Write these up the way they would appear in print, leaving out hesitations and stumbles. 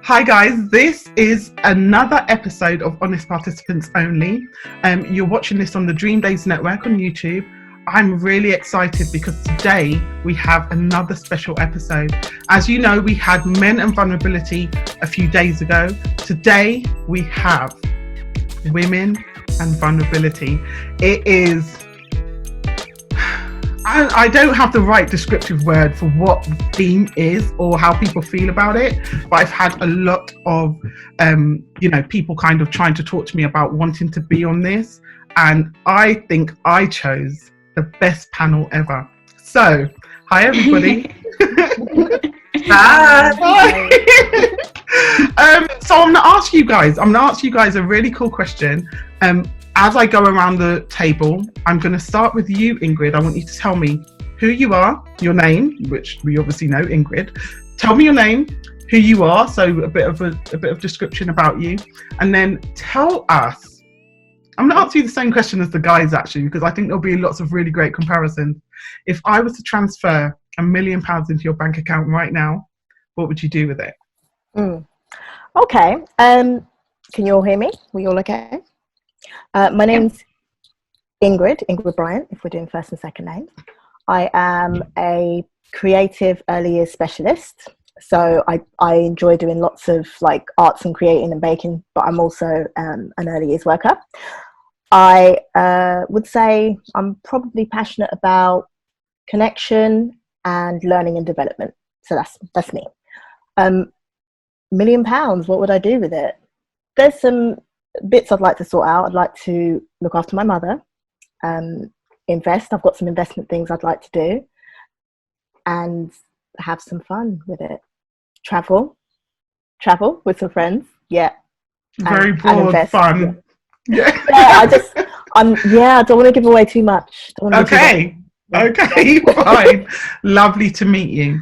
Hi guys, this is another episode of Honest Participants Only. You're watching this on the Dream Days Network on YouTube. I'm really excited because today we have another special episode. As you know, we had Men and Vulnerability a few days ago. Today we have Women and Vulnerability. It is... I don't have the right descriptive word for what the theme is or how people feel about it, but I've had a lot of, people kind of trying to talk to me about wanting to be on this, and I think I chose the best panel ever. So, hi everybody. Hi. So I'm going to ask you guys a really cool question. As I go around the table, I'm going to start with you, Ingrid. I want you to tell me who you are, your name, which we obviously know, Ingrid. Tell me your name, who you are, so a bit of description about you, and then tell us. I'm going to ask you the same question as the guys, actually, because I think there'll be lots of really great comparisons. If I was to transfer £1 million into your bank account right now, what would you do with it? Okay. Can you all hear me? We all okay? My name's Ingrid Bryant, if we're doing first and second names. I am a creative early years specialist. So I enjoy doing lots of like arts and creating and baking, but I'm also an early years worker. I would say I'm probably passionate about connection and learning and development. So that's me. £1 million, what would I do with it? There's some bits I'd like to sort out. I'd like to look after my mother, invest. I've got some investment things I'd like to do, and have some fun with it. Travel with some friends. Yeah. Very broad fun. Yeah. I don't want to give away too much. Okay, fine. Lovely to meet you.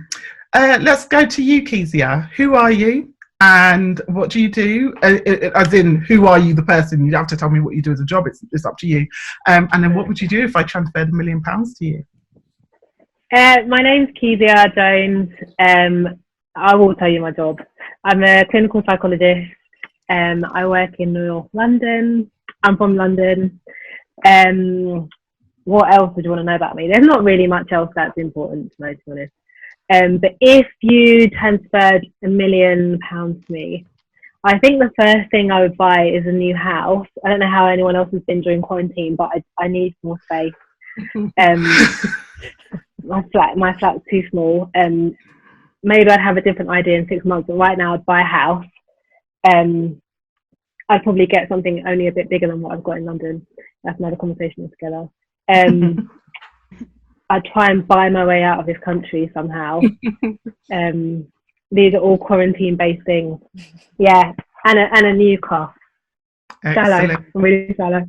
Let's go to you, Kezia. Who are you? And what do you do? As in, who are you, the person? You don't have to tell me what you do as a job. It's up to you. And then what would you do if I transferred £1 million to you? My name's Kezia Jones. I will tell you my job. I'm a clinical psychologist. I work in North London. I'm from London. What else would you want to know about me? There's not really much else that's important to know, to be honest. But if you transferred £1 million to me, I think the first thing I would buy is a new house. I don't know how anyone else has been during quarantine, but I need more space. My flat's too small. Maybe I'd have a different idea in 6 months, but right now I'd buy a house. I'd probably get something only a bit bigger than what I've got in London. That's another conversation altogether. I'd try and buy my way out of this country somehow. These are all quarantine-based things. Yeah, and a new car. Excellent. Shallow. I'm really shallow.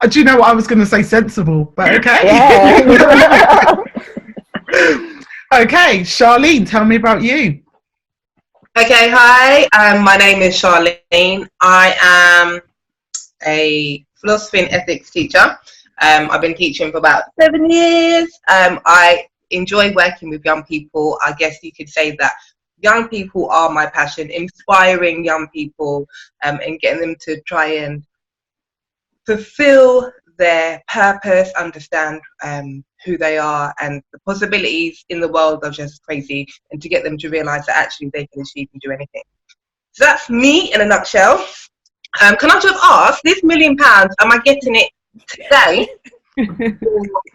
Do you know what I was going to say? Sensible, but okay. Yeah. Okay, Charlene, tell me about you. Okay, hi. My name is Charlene. I am a philosophy and ethics teacher. I've been teaching for about 7 years. I enjoy working with young people. I guess you could say that young people are my passion, inspiring young people and getting them to try and fulfill their purpose, understand who they are, and the possibilities in the world are just crazy, and to get them to realise that actually they can achieve and do anything. So that's me in a nutshell. Can I just ask, this £1 million, am I getting it today? Or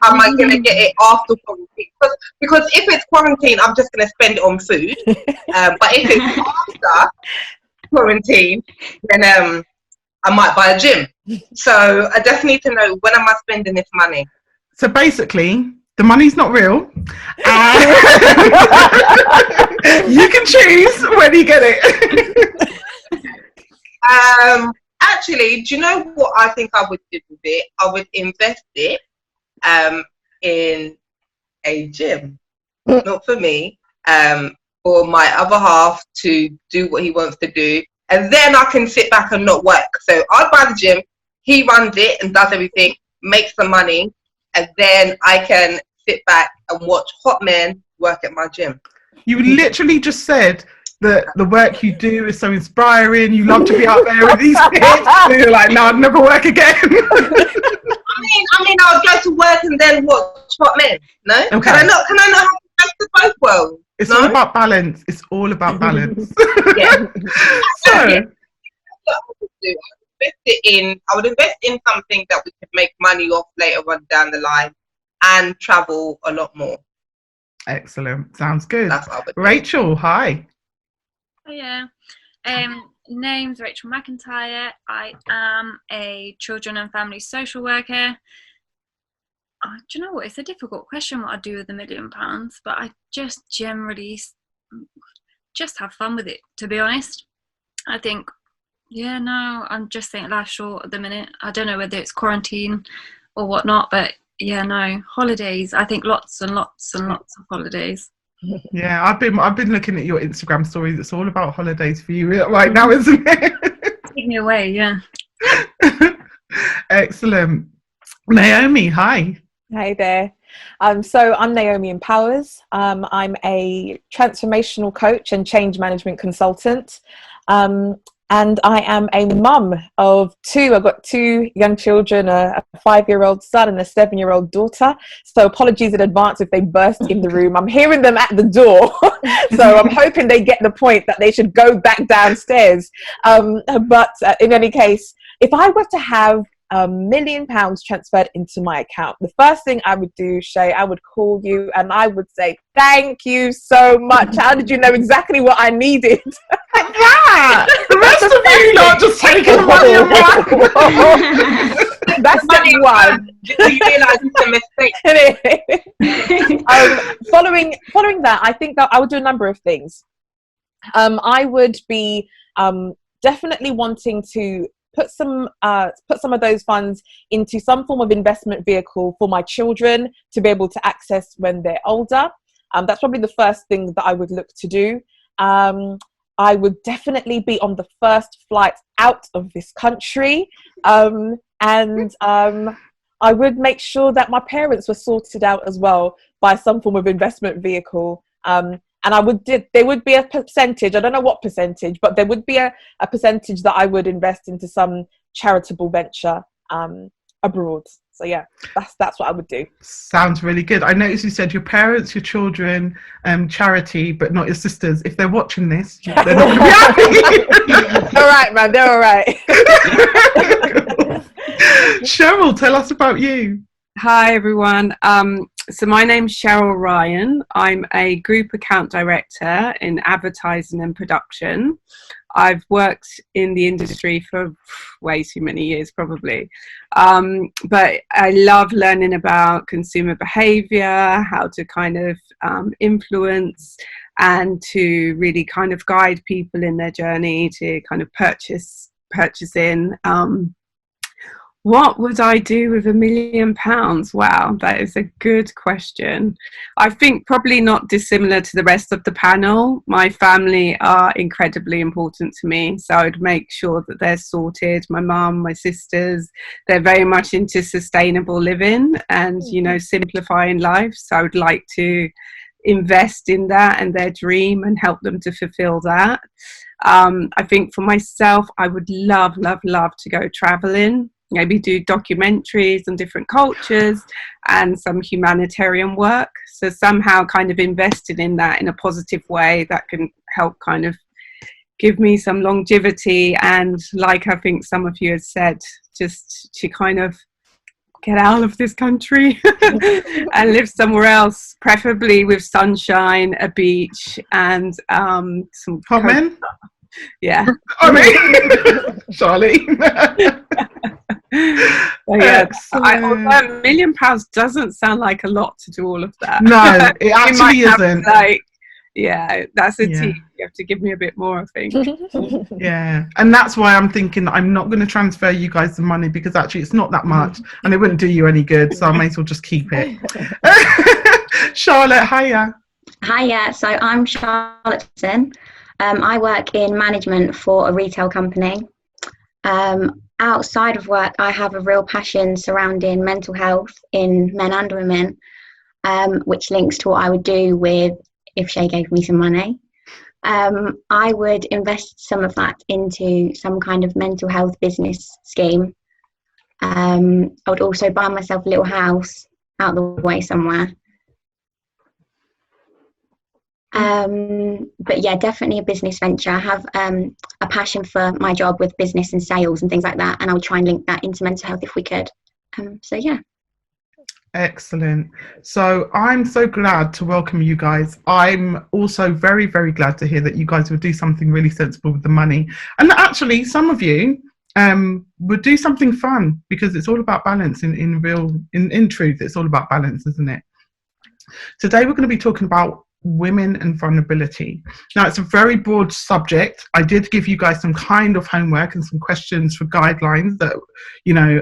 am I going to get it after quarantine? Because if it's quarantine, I'm just going to spend it on food. But if it's after quarantine, then I might buy a gym. So I just need to know, when am I spending this money? So basically, the money's not real. You can choose when you get it. Actually, do you know what I think I would do with it? I would invest it in a gym. Not for me, for my other half to do what he wants to do. And then I can sit back and not work. So I'll buy the gym, he runs it and does everything, makes the money, and then I can sit back and watch hot men work at my gym. You literally just said the work you do is so inspiring. You love to be out there with these kids. And you're like, no, I'd never work again. I mean, I'll go to work and then watch Hot Men. No, okay. Can I not have the best of both worlds? It's all about balance. It's all about balance. Yeah. So, yeah. I would invest in something that we could make money off later on down the line, and travel a lot more. Excellent. Sounds good. That's what I would do. Rachel, hi. Oh, yeah. Name's Rachel McIntyre. I am a children and family social worker. Do you know what? It's a difficult question what I do with £1 million, but I just generally just have fun with it, to be honest. I think, I'm just thinking life's short at the minute. I don't know whether it's quarantine or whatnot, but holidays. I think lots and lots and lots of holidays. Yeah, I've been looking at your Instagram stories. It's all about holidays for you right now, isn't it? Take me away, yeah. Excellent. Naomi, hi. Hey there. So I'm Naomi Empowers. I'm a transformational coach and change management consultant. And I am a mum of two. I've got 2 young children, a 5-year-old son and a 7-year-old daughter. So apologies in advance if they burst in the room. I'm hearing them at the door. So I'm hoping they get the point that they should go back downstairs. But in any case, if I were to have £1 million transferred into my account, the first thing I would do, Shae, I would call you and I would say, thank you so much. How did you know exactly what I needed? Yeah, the rest of you not just taking the money and run. That's step one. You realise it's a mistake. Following that, I think that I would do a number of things. I would be definitely wanting to put some of those funds into some form of investment vehicle for my children to be able to access when they're older. That's probably the first thing that I would look to do. I would definitely be on the first flight out of this country. And I would make sure that my parents were sorted out as well by some form of investment vehicle. And there would be a percentage, I don't know what percentage, but there would be a percentage that I would invest into some charitable venture abroad. So yeah, that's what I would do. Sounds really good. I noticed you said your parents, your children, charity, but not your sisters. If they're watching this, they're not going to be happy. All right, man, they're all right. Cheryl, tell us about you. Hi everyone. So my name's Cheryl Ryan. I'm a group account director in advertising and production. I've worked in the industry for way too many years probably. But I love learning about consumer behavior, how to kind of influence and to really kind of guide people in their journey to kind of purchasing. What would I do with £1 million? Wow, that is a good question. I think probably not dissimilar to the rest of the panel. My family are incredibly important to me, so I would make sure that they're sorted. My mum, my sisters, they're very much into sustainable living and, simplifying life. So I would like to invest in that and their dream and help them to fulfill that. I think for myself, I would love to go traveling. Maybe do documentaries on different cultures and some humanitarian work. So somehow kind of invested in that in a positive way that can help kind of give me some longevity. And like I think some of you have said, just to kind of get out of this country and live somewhere else, preferably with sunshine, a beach, and some hot men. Yeah. I mean, Charlene. Yeah, although £1 million doesn't sound like a lot to do all of that. No, it actually isn't. That's a team. You have to give me a bit more, I think. Yeah, and that's why I'm thinking that I'm not going to transfer you guys the money because actually it's not that much and it wouldn't do you any good, so I may as well just keep it. Charlotte, hiya. Hiya, so I'm Charlotte Eccleston. I work in management for a retail company. Outside of work, I have a real passion surrounding mental health in men and women, which links to what I would do with if Shae gave me some money. I would invest some of that into some kind of mental health business scheme. I would also buy myself a little house out the way somewhere. But yeah, definitely a business venture. I have a passion for my job with business and sales and things like that, and I would try and link that into mental health if we could. So yeah. Excellent. So I'm so glad to welcome you guys. I'm also very, very glad to hear that you guys would do something really sensible with the money, and that actually some of you would do something fun, because it's all about balance. In truth, it's all about balance, isn't it? Today we're going to be talking about women and vulnerability. Now, it's a very broad subject. I did give you guys some kind of homework and some questions for guidelines that, you know,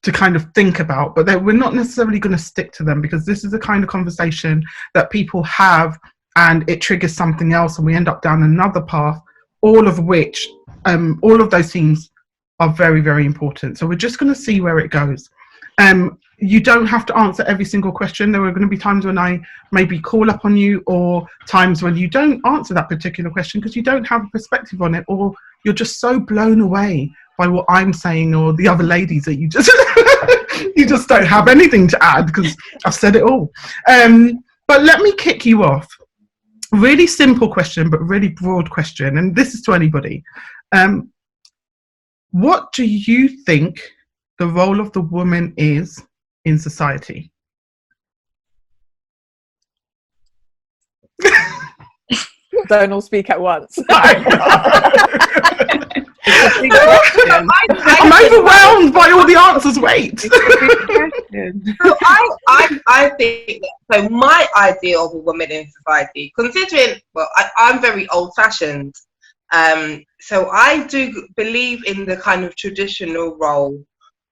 to kind of think about, but we're not necessarily going to stick to them, because this is the kind of conversation that people have and it triggers something else and we end up down another path, all of which, all of those things are very, very important. So we're just going to see where it goes. You don't have to answer every single question. There are going to be times when I maybe call up on you, or times when you don't answer that particular question because you don't have a perspective on it, or you're just so blown away by what I'm saying or the other ladies that you just you just don't have anything to add because I've said it all. But let me kick you off. Really simple question, but really broad question, and this is to anybody. What do you think the role of the woman is in society? Don't all speak at once. I'm overwhelmed by all the answers. Wait. So I think that, so my idea of a woman in society, considering, well, I'm very old-fashioned, so I do believe in the kind of traditional role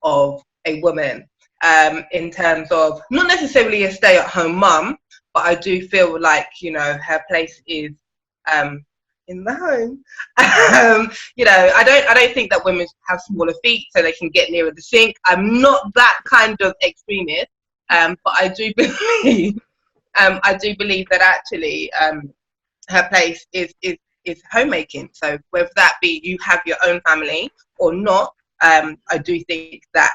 of a woman, in terms of not necessarily a stay-at-home mum, but I do feel like, you know, her place is in the home. You know, I don't think that women have smaller feet so they can get nearer the sink. I'm not that kind of extremist, but I do believe that actually her place is homemaking. So whether that be you have your own family or not, I do think that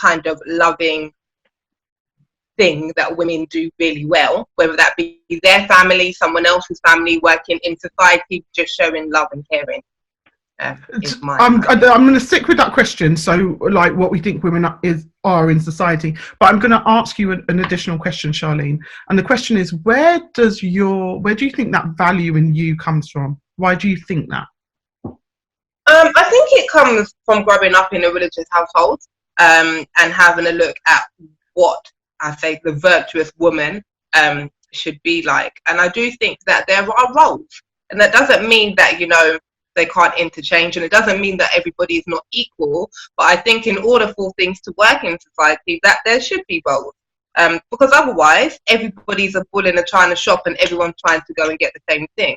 kind of loving thing that women do really well, whether that be their family, someone else's family, working in society, just showing love and caring. I'm going to stick with that question. So, like, what we think women are in society, but I'm going to ask you an additional question, Charlene. And the question is, where do you think that value in you comes from? Why do you think that? I think it comes from growing up in a religious household, and having a look at what I say the virtuous woman should be like. And I do think that there are roles, and that doesn't mean that, you know, they can't interchange, and it doesn't mean that everybody is not equal, but I think in order for things to work in society, that there should be roles, because otherwise everybody's a bull in a china shop and everyone's trying to go and get the same thing.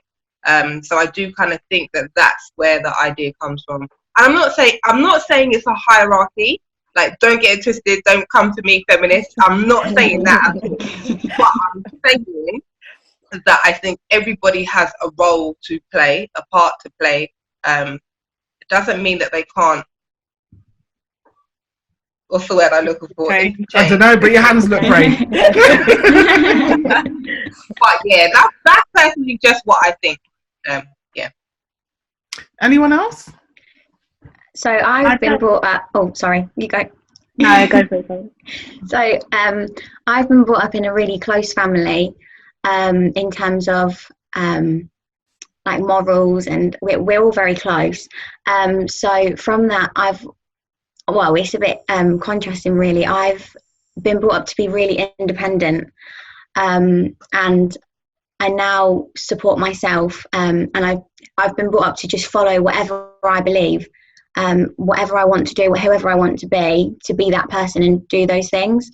So I do kind of think that that's where the idea comes from. And I'm not saying it's a hierarchy. Like, don't get it twisted. Don't come to me, feminists. I'm not saying that at all. But I'm saying that I think everybody has a role to play, a part to play. It doesn't mean that they can't. What's the word I'm looking for? I don't know, but your hands look great. But yeah, that's personally just what I think. Yeah. Anyone else? So I've been brought up. Oh, sorry, you go. No, go for it. So I've been brought up in a really close family, in terms of like morals, and we're all very close. So from that, it's a bit contrasting, really. I've been brought up to be really independent, and I now support myself, and I've been brought up to just follow whatever I believe. Whatever I want to do, whoever I want to be that person and do those things.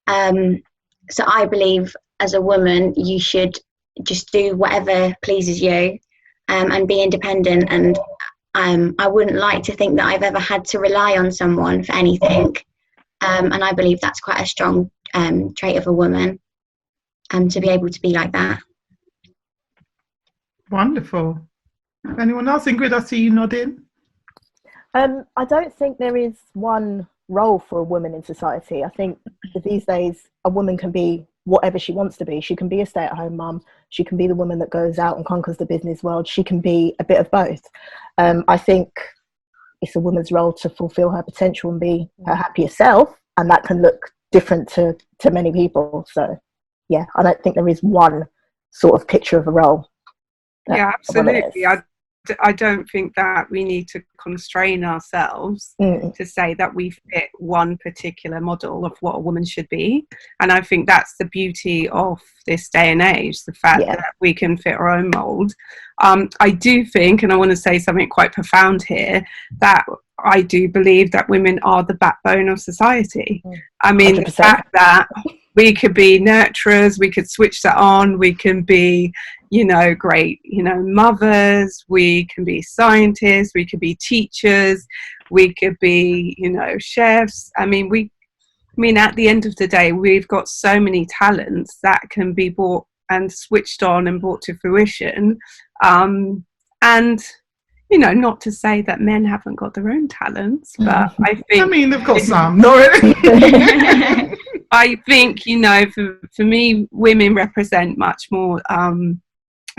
So I believe as a woman, you should just do whatever pleases you, and be independent. And I wouldn't like to think that I've ever had to rely on someone for anything. And I believe that's quite a strong trait of a woman, to be able to be like that. Wonderful. Anyone else? Ingrid, I see you nodding. I don't think there is one role for a woman in society. I think that these days a woman can be whatever she wants to be. She can be a stay-at-home mum. She can be the woman that goes out and conquers the business world. She can be a bit of both. I think it's a woman's role to fulfill her potential and be her happier self, and that can look different to many people. So yeah, I don't think there is one sort of picture of a role. Yeah, absolutely. I don't think that we need to constrain ourselves to say that we fit one particular model of what a woman should be. And I think that's the beauty of this day and age, the fact that we can fit our own mold. I do think, and I want to say something quite profound here, that I do believe that women are the backbone of society. I mean, 100%. The fact that we could be nurturers, we could switch that on, we can be, great, mothers, we can be scientists, we could be teachers, we could be, chefs. I mean, at the end of the day, we've got so many talents that can be brought and switched on and brought to fruition. And, not to say that men haven't got their own talents, but I think... they've got some, not really. I think, for me, women represent much more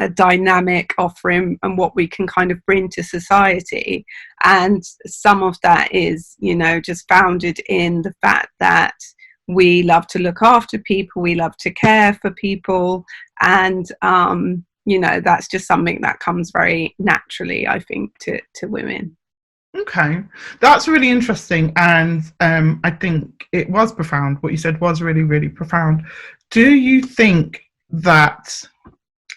a dynamic offering and what we can kind of bring to society. And some of that is, just founded in the fact that we love to look after people, we love to care for people, and, that's just something that comes very naturally, I think, to women. Okay, that's really interesting, and I think it was profound. What you said was really, really profound. Do you think that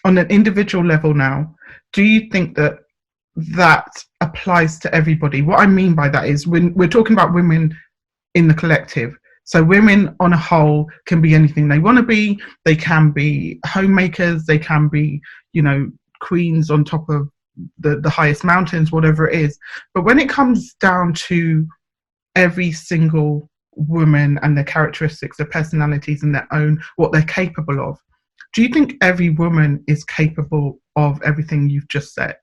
on an individual level now, do you think that applies to everybody? What I mean by that is when we're talking about women in the collective, so women on a whole can be anything they want to be. They can be homemakers, they can be, queens on top of the highest mountains, whatever it is. But when it comes down to every single woman and their characteristics, their personalities and their own, what they're capable of, do you think every woman is capable of everything you've just said?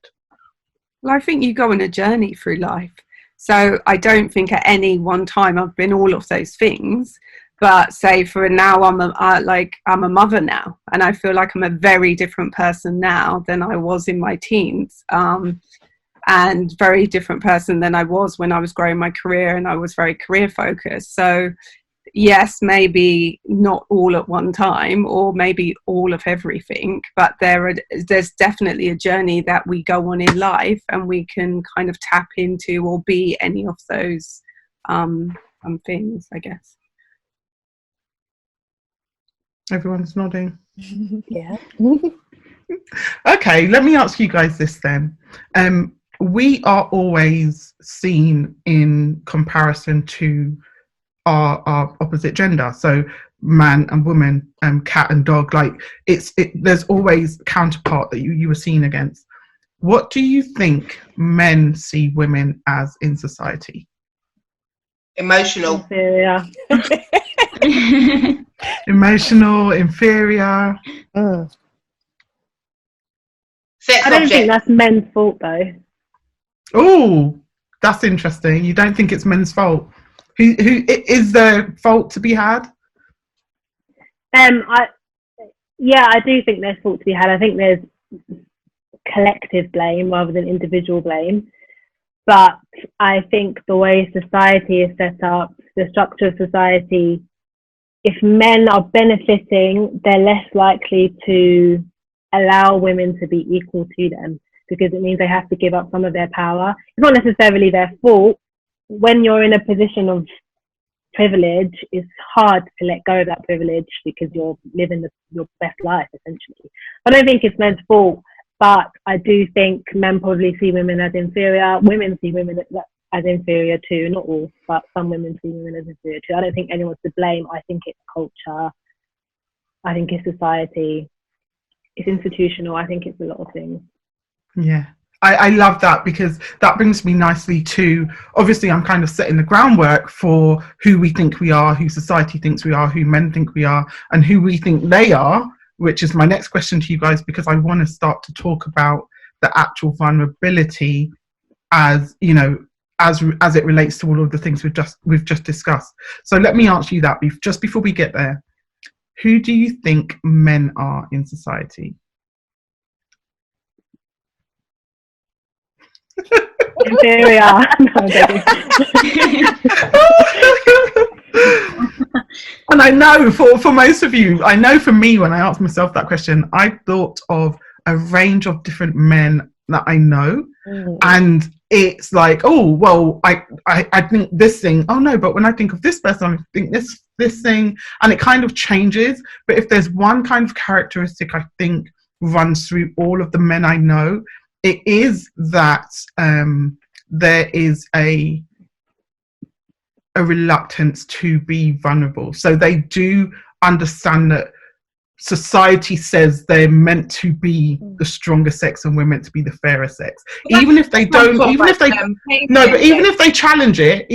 Well, I think you go on a journey through life. So I don't think at any one time I've been all of those things. But say for now, I'm a mother now, and I feel like I'm a very different person now than I was in my teens, and very different person than I was when I was growing my career and I was very career focused. So yes, maybe not all at one time, or maybe all of everything, but there's definitely a journey that we go on in life, and we can kind of tap into or be any of those things, I guess. Everyone's nodding. Yeah. Okay, let me ask you guys this then. We are always seen in comparison to our opposite gender. So man and woman, cat and dog. Like there's always a counterpart that you were seen against. What do you think men see women as in society? Emotional. Yeah. Emotional, inferior. Sex I don't object. think that's men's fault though. Oh, that's interesting. You don't think it's men's fault? Who is there fault to be had? I do think there's fault to be had. I think there's collective blame rather than individual blame. But I think the way society is set up, the structure of society, if men are benefiting, they're less likely to allow women to be equal to them, because it means they have to give up some of their power. It's not necessarily their fault. When you're in a position of privilege, it's hard to let go of that privilege because you're living your best life, essentially. I don't think it's men's fault, but I do think men probably see women as inferior. Women see women as inferior too, not all, but some women see women as inferior too. I don't think anyone's to blame. I think it's culture. I think it's society. It's institutional. I think it's a lot of things. Yeah, I love that, because that brings me nicely to, obviously I'm kind of setting the groundwork for who we think we are, who society thinks we are, who men think we are, and who we think they are, which is my next question to you guys, because I want to start to talk about the actual vulnerability as, you know, as it relates to all of the things we've just discussed. So let me ask you that just before we get there. Who do you think men are in society? Inferior. No, and I know for most of you, I know for me, when I asked myself that question, I thought of a range of different men that I know. And it's like, oh, well, I think this thing. Oh no, but when I think of this person, I think this thing, and it kind of changes. But if there's one kind of characteristic I think runs through all of the men I know, it is that there is a reluctance to be vulnerable. So they do understand that society says they're meant to be the stronger sex and we're meant to be the fairer sex. Even if they don't, even if they even if they challenge it,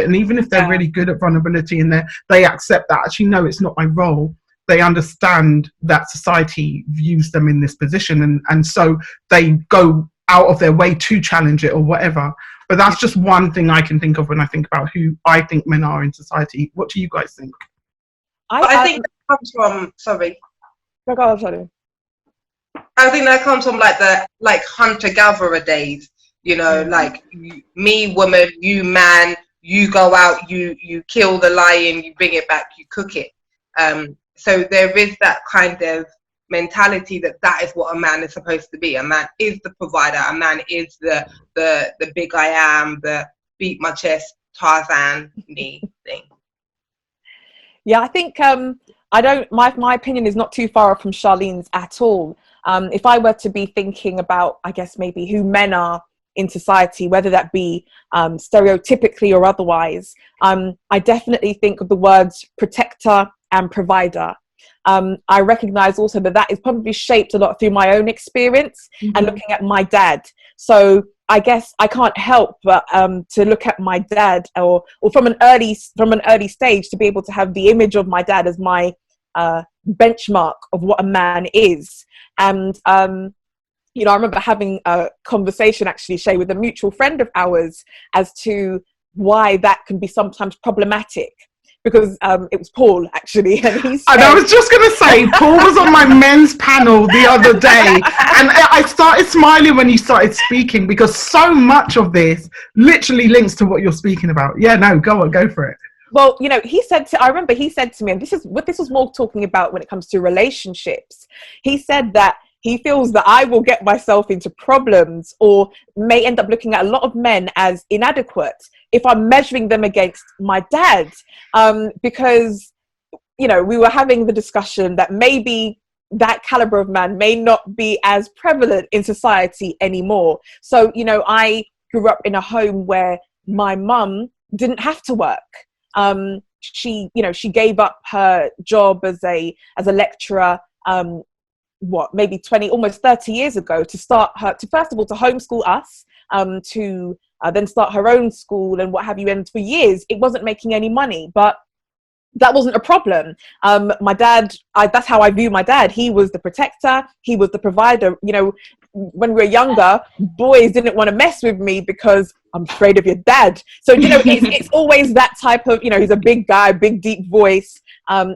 and even if they're really good at vulnerability and they accept that, actually, no, it's not my role. They understand that society views them in this position, and so they go out of their way to challenge it or whatever. But that's just one thing I can think of when I think about who I think men are in society. What do you guys think? I think that comes from, sorry. No, go on, sorry. I think that comes from like hunter-gatherer days, you know, like me, woman, you, man, you go out, you kill the lion, you bring it back, you cook it. So there is that kind of mentality that is what a man is supposed to be. A man is the provider. A man is the big I am, the beat my chest, Tarzan me thing. Yeah, I think my opinion is not too far off from Charlene's at all. If I were to be thinking about, I guess, maybe who men are in society, whether that be stereotypically or otherwise, I definitely think of the words protector and provider. I recognize also that is probably shaped a lot through my own experience and looking at my dad. So I guess I can't help but to look at my dad, or from an early stage, to be able to have the image of my dad as my benchmark of what a man is. And you know, I remember having a conversation, actually, Shae, with a mutual friend of ours as to why that can be sometimes problematic. Because it was Paul, actually. And I was just going to say, Paul was on my men's panel the other day. And I started smiling when you started speaking, because so much of this literally links to what you're speaking about. Yeah, no, go for it. Well, you know, I remember he said to me, and this was more talking about when it comes to relationships. He said that he feels that I will get myself into problems, or may end up looking at a lot of men as inadequate if I'm measuring them against my dad. Because, you know, we were having the discussion that maybe that caliber of man may not be as prevalent in society anymore. So, you know, I grew up in a home where my mum didn't have to work. She gave up her job as a lecturer, maybe 20, almost 30 years ago, to first of all, to homeschool us, to then start her own school and what have you. And for years, it wasn't making any money, but that wasn't a problem. My dad, that's how I view my dad. He was the protector. He was the provider. You know, when we were younger, boys didn't want to mess with me because I'm afraid of your dad. So, you know, it's always that type of, you know, he's a big guy, big, deep voice.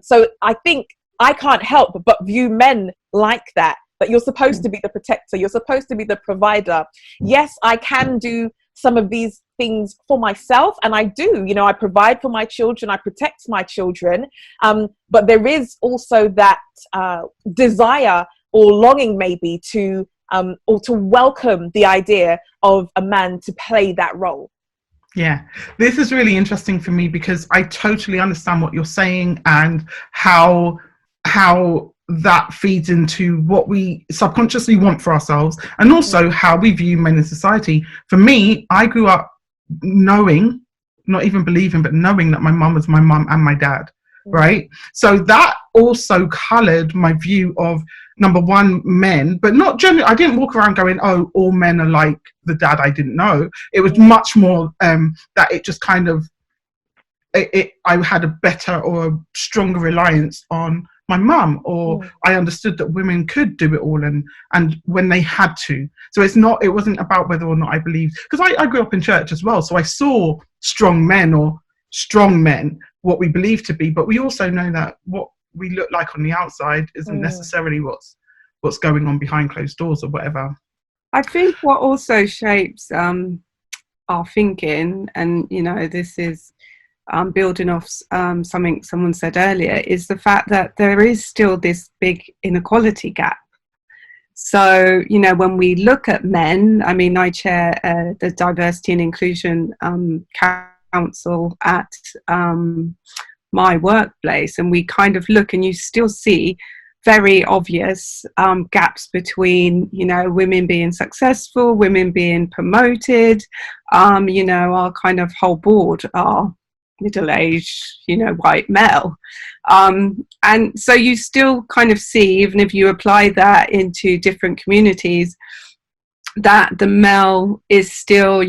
So I think I can't help but view men like that you're supposed to be the protector. You're supposed to be the provider. Yes, I can do some of these things for myself, and I do. You know, I provide for my children, I protect my children, but there is also that desire or longing maybe to or to welcome the idea of a man to play that role. Yeah, this is really interesting for me, because I totally understand what you're saying and how that feeds into what we subconsciously want for ourselves, and also how we view men in society. For me, I grew up knowing, not even believing, but knowing that my mum was my mum and my dad, right? So that also coloured my view of, number one, men, but not generally. I didn't walk around going, oh, all men are like the dad I didn't know. It was much more that it just kind of, I had a better or a stronger reliance on my mum, or I understood that women could do it all and when they had to. So it wasn't about whether or not I believed, because I grew up in church as well, so I saw strong men, what we believe to be, but we also know that what we look like on the outside isn't necessarily what's going on behind closed doors or whatever. I think what also shapes our thinking, and this is building off something someone said earlier, is the fact that there is still this big inequality gap. So, when we look at men, I mean, I chair the Diversity and Inclusion Council at my workplace, and we kind of look, and you still see very obvious gaps between, women being successful, women being promoted, our kind of whole board are middle-aged, white male. And so you still kind of see, even if you apply that into different communities, that the male is still,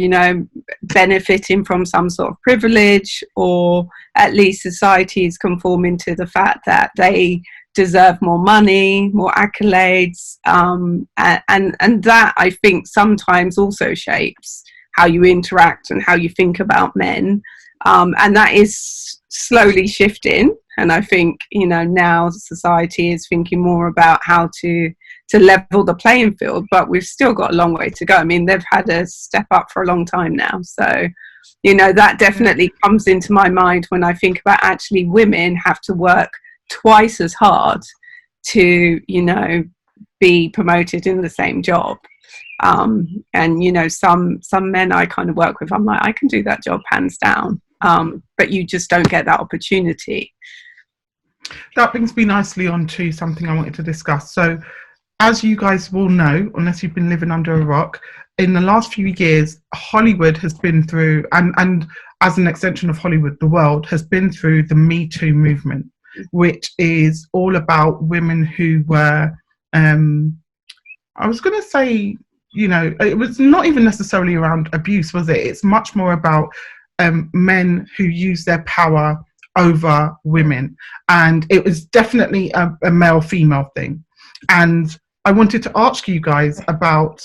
benefiting from some sort of privilege, or at least society is conforming to the fact that they deserve more money, more accolades, and that, I think, sometimes also shapes how you interact and how you think about men, and that is slowly shifting. And I think now society is thinking more about how to level the playing field, but we've still got a long way to go. I mean, they've had a step up for a long time now, so that definitely comes into my mind when I think about actually women have to work twice as hard to be promoted in the same job, and some men I kind of work with, I'm like, I can do that job hands down, but you just don't get that opportunity. That brings me nicely on to something I wanted to discuss. So as you guys will know, unless you've been living under a rock, in the last few years Hollywood has been through, and as an extension of Hollywood, the world has been through the Me Too movement, which is all about women who were, I was going to say, it was not even necessarily around abuse, was it? It's much more about men who use their power over women. And it was definitely a male-female thing. And I wanted to ask you guys about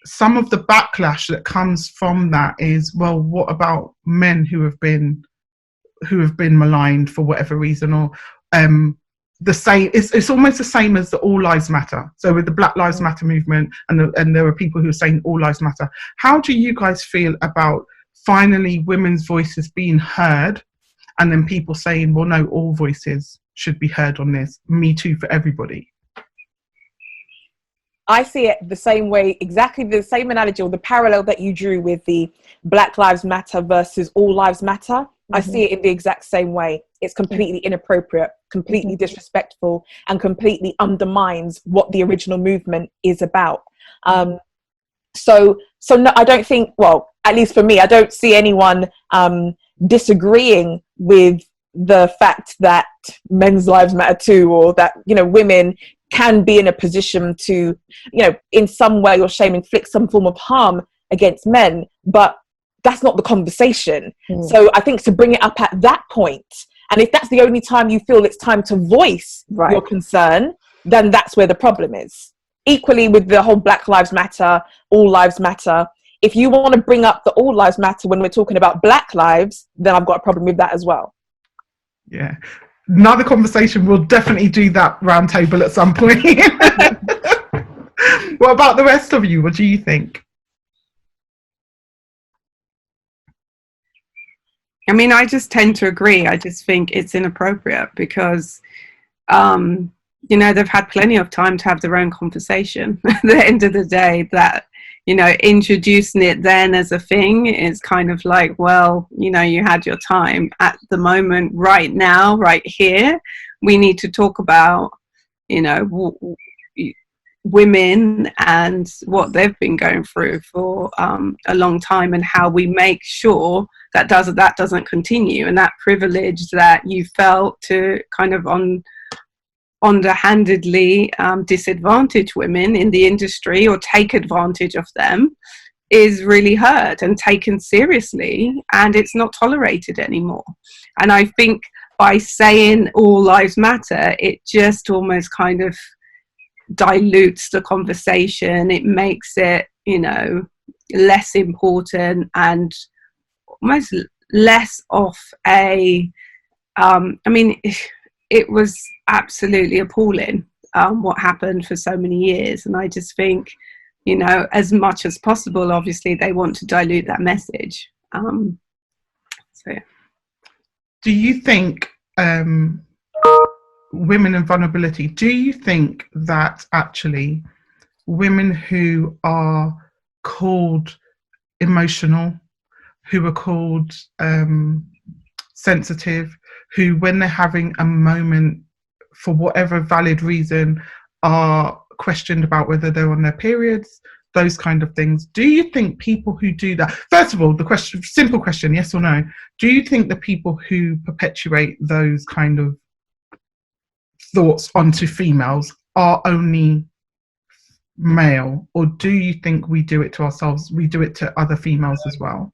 some of the backlash that comes from that is, well, what about men who have been maligned for whatever reason, or the same, it's almost the same as the All Lives Matter. So with the Black Lives Matter movement, and there are people who are saying All Lives Matter. How do you guys feel about finally women's voices being heard, and then people saying, well, no, all voices should be heard on this, Me Too for everybody? I see it the same way, exactly the same analogy or the parallel that you drew with the Black Lives Matter versus All Lives Matter. I see it in the exact same way. It's completely inappropriate, completely disrespectful, and completely undermines what the original movement is about. So no, I don't think, well, at least for me, I don't see anyone disagreeing with the fact that men's lives matter too, or that, women can be in a position to, in some way or shape inflict some form of harm against men, but that's not the conversation. So I think to bring it up at that point, and if that's the only time you feel it's time to voice your concern, then that's where the problem is. Equally with the whole Black Lives Matter, All Lives Matter, if you want to bring up the All Lives Matter when we're talking about Black lives, then I've got a problem with that as well. Yeah. Another conversation, we'll definitely do that roundtable at some point. What about the rest of you? What do you think? I mean, I just tend to agree. I just think it's inappropriate because, they've had plenty of time to have their own conversation. At the end of the day, that, introducing it then as a thing is kind of like, well, you had your time. At the moment, right now, right here, we need to talk about, women and what they've been going through for a long time, and how we make sure that doesn't continue, and that privilege that you felt to kind of underhandedly disadvantage women in the industry or take advantage of them is really heard and taken seriously, and it's not tolerated anymore. And I think by saying all lives matter, it just almost kind of dilutes the conversation. It makes it, you know, less important and almost less of a I mean, it was absolutely appalling what happened for so many years, and I just think, you know, as much as possible, obviously they want to dilute that message. So yeah. Do you think women and vulnerability, do you think that actually women who are called emotional, who are called sensitive, who when they're having a moment for whatever valid reason are questioned about whether they're on their periods, those kind of things, do you think people who do that, first of all, the question, simple question, yes or no, do you think the people who perpetuate those kind of thoughts onto females are only male, or do you think we do it to ourselves, we do it to other females as well?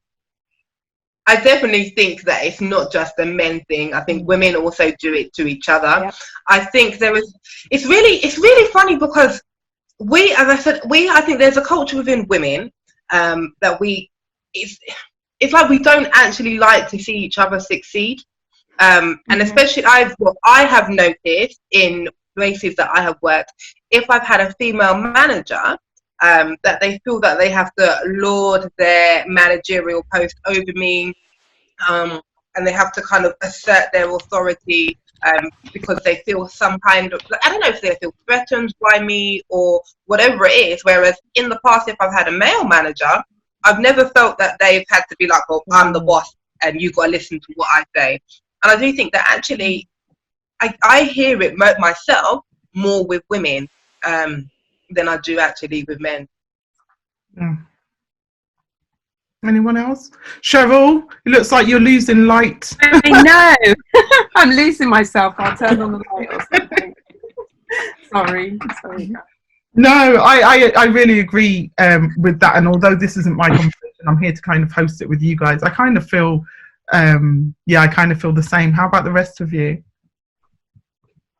I definitely think that it's not just a men thing. I think women also do it to each other. Yep. I think it's really funny because we, as I said, I think there's a culture within women that it's like we don't actually like to see each other succeed. And especially what I have noticed in places that I have worked, if I've had a female manager, that they feel that they have to lord their managerial post over me, and they have to kind of assert their authority because they feel some kind of, I don't know if they feel threatened by me or whatever it is. Whereas in the past, if I've had a male manager, I've never felt that they've had to be like, well, I'm the boss and you've got to listen to what I say. And I do think that actually I hear it myself more with women than I do actually with men. Yeah. Anyone else? Cheryl, it looks like you're losing light. I know. I'm losing myself. I'll turn on the light or something. Sorry. No, I really agree with that. And although this isn't my conversation, I'm here to kind of host it with you guys. I kind of feel, I kind of feel the same. How about the rest of you?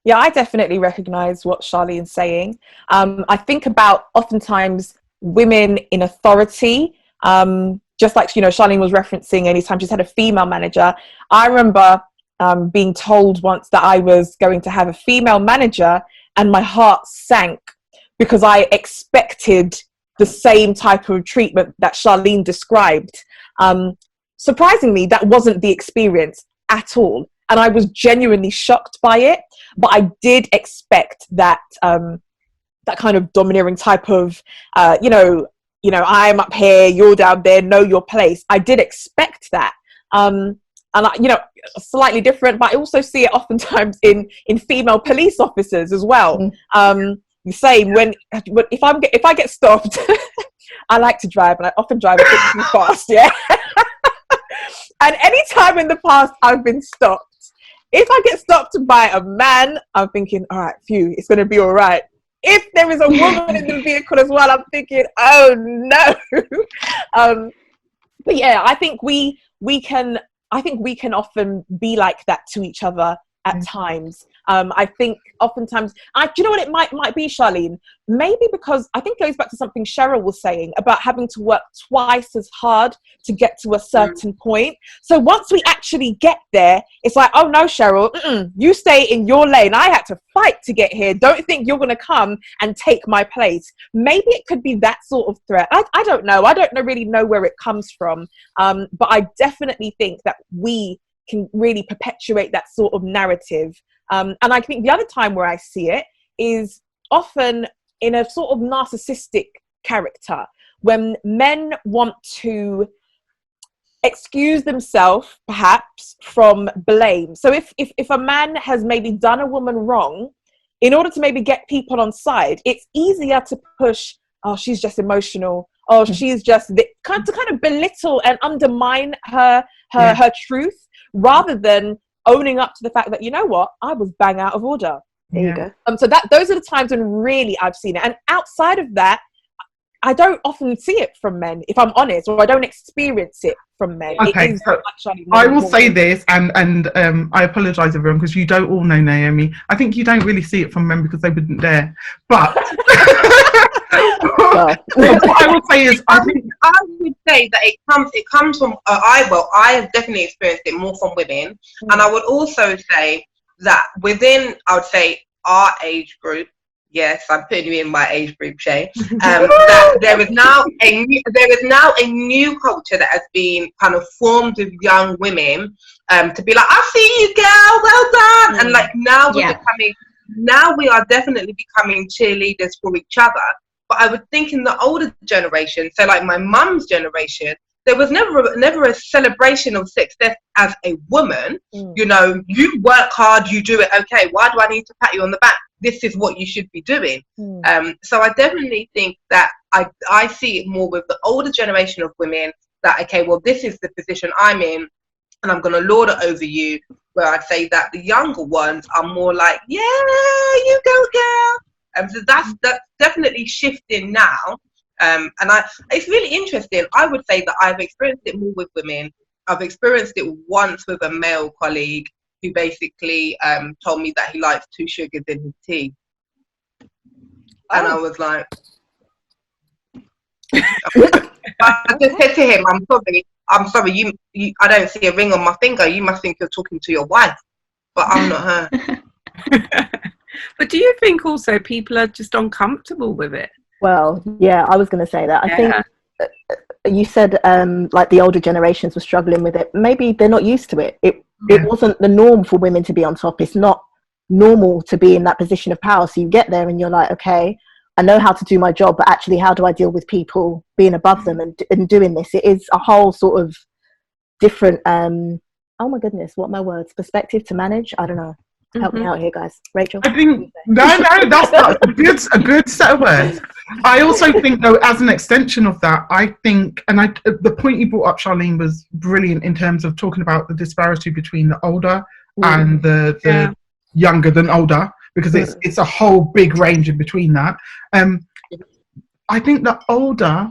Yeah, I definitely recognise what Charlene's saying. I think about oftentimes women in authority, just like, you know, Charlene was referencing anytime she's had a female manager. I remember being told once that I was going to have a female manager and my heart sank because I expected the same type of treatment that Charlene described. Surprisingly, that wasn't the experience at all. And I was genuinely shocked by it, but I did expect that that kind of domineering type of, I'm up here, you're down there, know your place. I did expect that. And slightly different, but I also see it oftentimes in female police officers as well. The same if I get stopped, I like to drive and I often drive a bit too fast, yeah. And any time in the past I've been stopped, if I get stopped by a man, I'm thinking, all right, phew, it's going to be all right. If there is a woman in the vehicle as well, I'm thinking, oh no. But yeah, I think we can often be like that to each other at times. I think oftentimes, do you know what it might be, Charlene? Maybe because I think it goes back to something Cheryl was saying about having to work twice as hard to get to a certain point. So once we actually get there, it's like, oh no, Cheryl, you stay in your lane. I had to fight to get here. Don't think you're going to come and take my place. Maybe it could be that sort of threat. I don't know. I don't really know where it comes from. But I definitely think that we can really perpetuate that sort of narrative. And I think the other time where I see it is often in a sort of narcissistic character, when men want to excuse themselves perhaps from blame. So if a man has maybe done a woman wrong, in order to maybe get people on side, it's easier to push, oh, she's just emotional, oh, she's just kind of belittle and undermine her truth, rather than owning up to the fact that, you know what, I was bang out of order. There you go. So those are the times when really I've seen it. And outside of that, I don't often see it from men, if I'm honest, or I don't experience it from men. Okay, It is so actually I more will say women. this, and I apologise everyone because you don't all know Naomi. I think you don't really see it from men because they wouldn't dare. But Well. what I will say is, I think I would say that it comes from I have definitely experienced it more from women, and I would also say that within, I would say, our age group. Yes, I'm putting you in my age group, Shae. That there is now a new culture that has been kind of formed of young women to be like, I see you, girl, well done, and like now we are definitely becoming cheerleaders for each other. But I would think in the older generation, so like my mum's generation, there was never a celebration of success as a woman. You know, you work hard, you do it. Okay, why do I need to pat you on the back? This is what you should be doing. So I definitely think that I see it more with the older generation of women that, okay, well, this is the position I'm in and I'm going to lord it over you. Where I'd say that the younger ones are more like, yeah, you go, girl. So that's definitely shifting now. And it's really interesting. I would say that I've experienced it more with women. I've experienced it once with a male colleague who basically told me that he likes 2 sugars in his tea. And I was like, I just said to him, I'm sorry, you I don't see a ring on my finger. You must think you're talking to your wife, but I'm not her. But do you think also people are just uncomfortable with it? Well, yeah, I was going to say that. I think you said like the older generations were struggling with it. Maybe they're not used to it. It wasn't the norm for women to be on top. It's not normal to be in that position of power. So you get there and you're like, okay, I know how to do my job, but actually how do I deal with people being above them and doing this? It is a whole sort of different, oh my goodness, what are my words? Perspective to manage? I don't know. Help me out here, guys. Rachel? I think that's not a good set of words. I also think, though, as an extension of that, I think, and the point you brought up, Charlene, was brilliant in terms of talking about the disparity between the older and the younger than older, because it's a whole big range in between that. I think the older,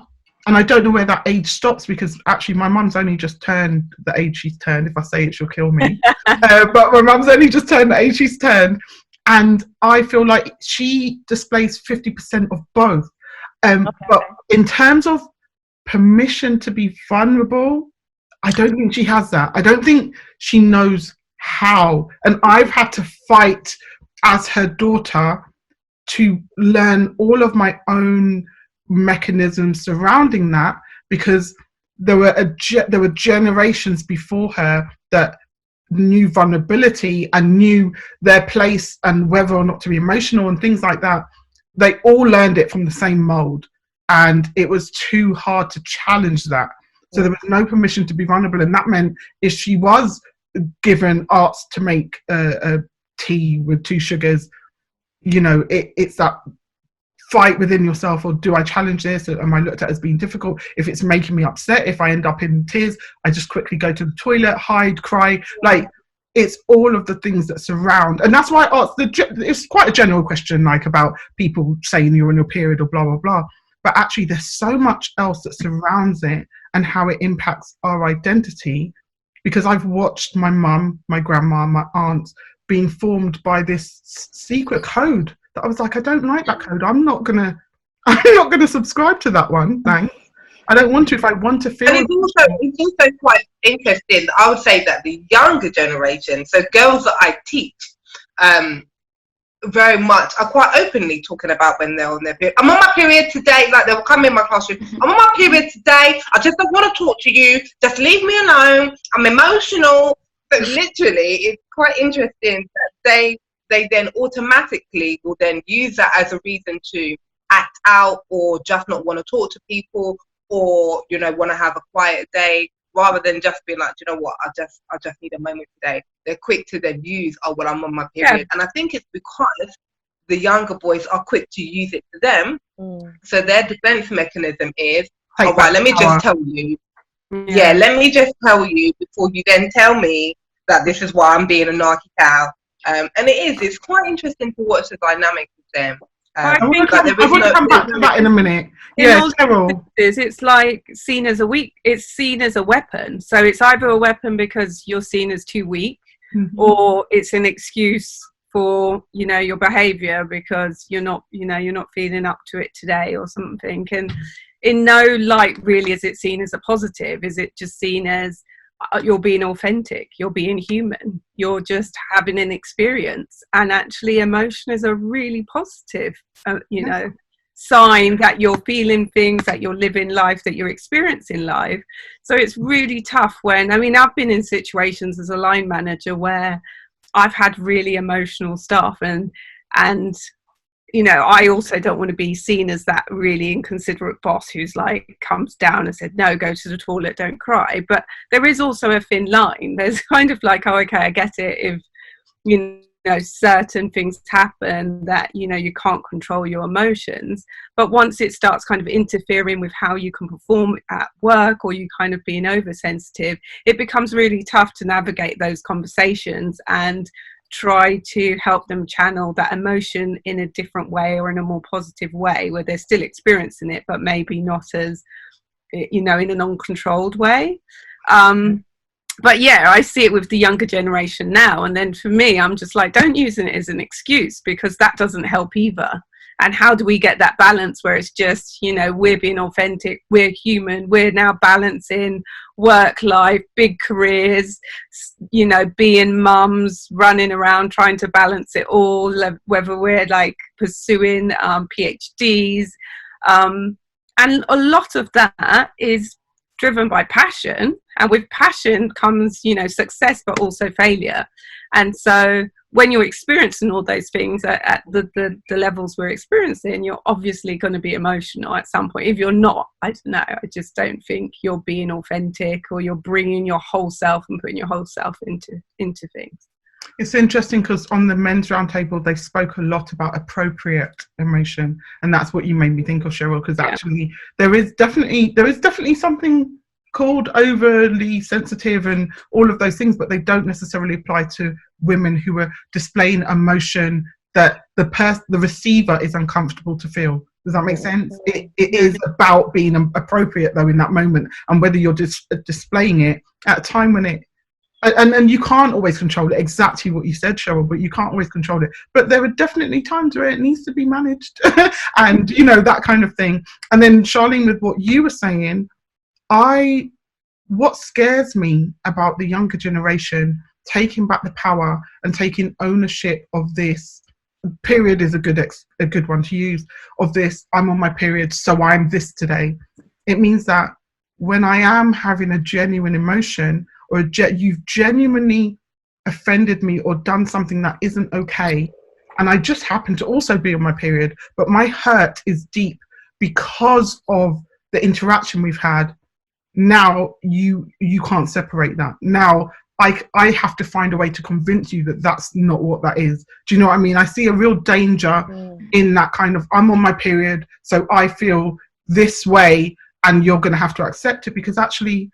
and I don't know where that age stops, because actually my mum's only just turned the age she's turned. If I say it, she'll kill me. But my mum's only just turned the age she's turned. And I feel like she displays 50% of both. But in terms of permission to be vulnerable, I don't think she has that. I don't think she knows how. And I've had to fight as her daughter to learn all of my own mechanisms surrounding that, because there were generations before her that knew vulnerability and knew their place and whether or not to be emotional and things like that. They all learned it from the same mold, and it was too hard to challenge that. So there was no permission to be vulnerable, and that meant if she was given arts to make a tea with 2 sugars, you know, it's that fight within yourself, or do I challenge this? Am I looked at as being difficult? If it's making me upset, if I end up in tears, I just quickly go to the toilet, hide, cry. Like, it's all of the things that surround. And that's why it's quite a general question, like about people saying you're in your period or blah, blah, blah. But actually there's so much else that surrounds it and how it impacts our identity, because I've watched my mum, my grandma, my aunts being formed by this secret code that I was like, I don't like that code. I'm not gonna subscribe to that one. Thanks. I don't want to. If I want to feel. And it's also quite interesting. I would say that the younger generation, so girls that I teach, very much are quite openly talking about when they're on their period. I'm on my period today. Like, they'll come in my classroom. I'm on my period today. I just don't want to talk to you. Just leave me alone. I'm emotional. So literally, it's quite interesting that they then automatically will then use that as a reason to act out, or just not want to talk to people, or, you know, want to have a quiet day, rather than just being like, you know what, I just need a moment today. They're quick to then use, oh, well, I'm on my period. And I think it's because the younger boys are quick to use it to them. So their defense mechanism is, oh, right, let me just tell you. Yeah, let me just tell you before you then tell me that this is why I'm being a narky cow. And it's quite interesting to watch the dynamics of them. I think I want to come back to that in a minute. Yeah, Cheryl. It's like seen as it's seen as a weapon. So it's either a weapon because you're seen as too weak, or it's an excuse for, you know, your behavior because you're not feeling up to it today or something. And in no light really is it seen as a positive. Is it just seen as you're being authentic, you're being human, you're just having an experience? And actually emotion is a really positive sign that you're feeling things, that you're living life, that you're experiencing life. So it's really tough when, I mean, I've been in situations as a line manager where I've had really emotional stuff, and you know, I also don't want to be seen as that really inconsiderate boss who's like comes down and said, no, go to the toilet, don't cry. But there is also a thin line. There's kind of like, oh, okay, I get it. If, you know, certain things happen that, you know, you can't control your emotions. But once it starts kind of interfering with how you can perform at work, or you kind of being oversensitive, it becomes really tough to navigate those conversations and try to help them channel that emotion in a different way or in a more positive way where they're still experiencing it, but maybe not as, you know, in an uncontrolled way. But yeah, I see it with the younger generation now. And then for me, I'm just like, don't use it as an excuse, because that doesn't help either. And how do we get that balance where it's just, you know, we're being authentic, we're human, we're now balancing work life, big careers, you know, being mums, running around trying to balance it all, whether we're like pursuing PhDs. And a lot of that is driven by passion, and with passion comes, you know, success, but also failure. And so when you're experiencing all those things at the levels we're experiencing, you're obviously going to be emotional at some point. If you're not, I don't know, I just don't think you're being authentic, or you're bringing your whole self and putting your whole self into things. It's interesting because on the men's roundtable, they spoke a lot about appropriate emotion, and that's what you made me think of, Cheryl, because actually there is definitely something called overly sensitive and all of those things, but they don't necessarily apply to women who are displaying emotion that the receiver is uncomfortable to feel. Does that make sense? It is about being appropriate though in that moment, and whether you're displaying it at a time when it and you can't always control it, exactly what you said, Cheryl, but you can't always control it. But there are definitely times where it needs to be managed and, you know, that kind of thing. And then Charlene, with what you were saying, what scares me about the younger generation taking back the power and taking ownership of this period is a good one to use, of this, I'm on my period, so I'm this today. It means that when I am having a genuine emotion, or you've genuinely offended me or done something that isn't okay, and I just happen to also be on my period, but my hurt is deep because of the interaction we've had, now you can't separate that. Now I have to find a way to convince you that that's not what that is. Do you know what I mean? I see a real danger in that kind of, I'm on my period, so I feel this way, and you're going to have to accept it, because actually,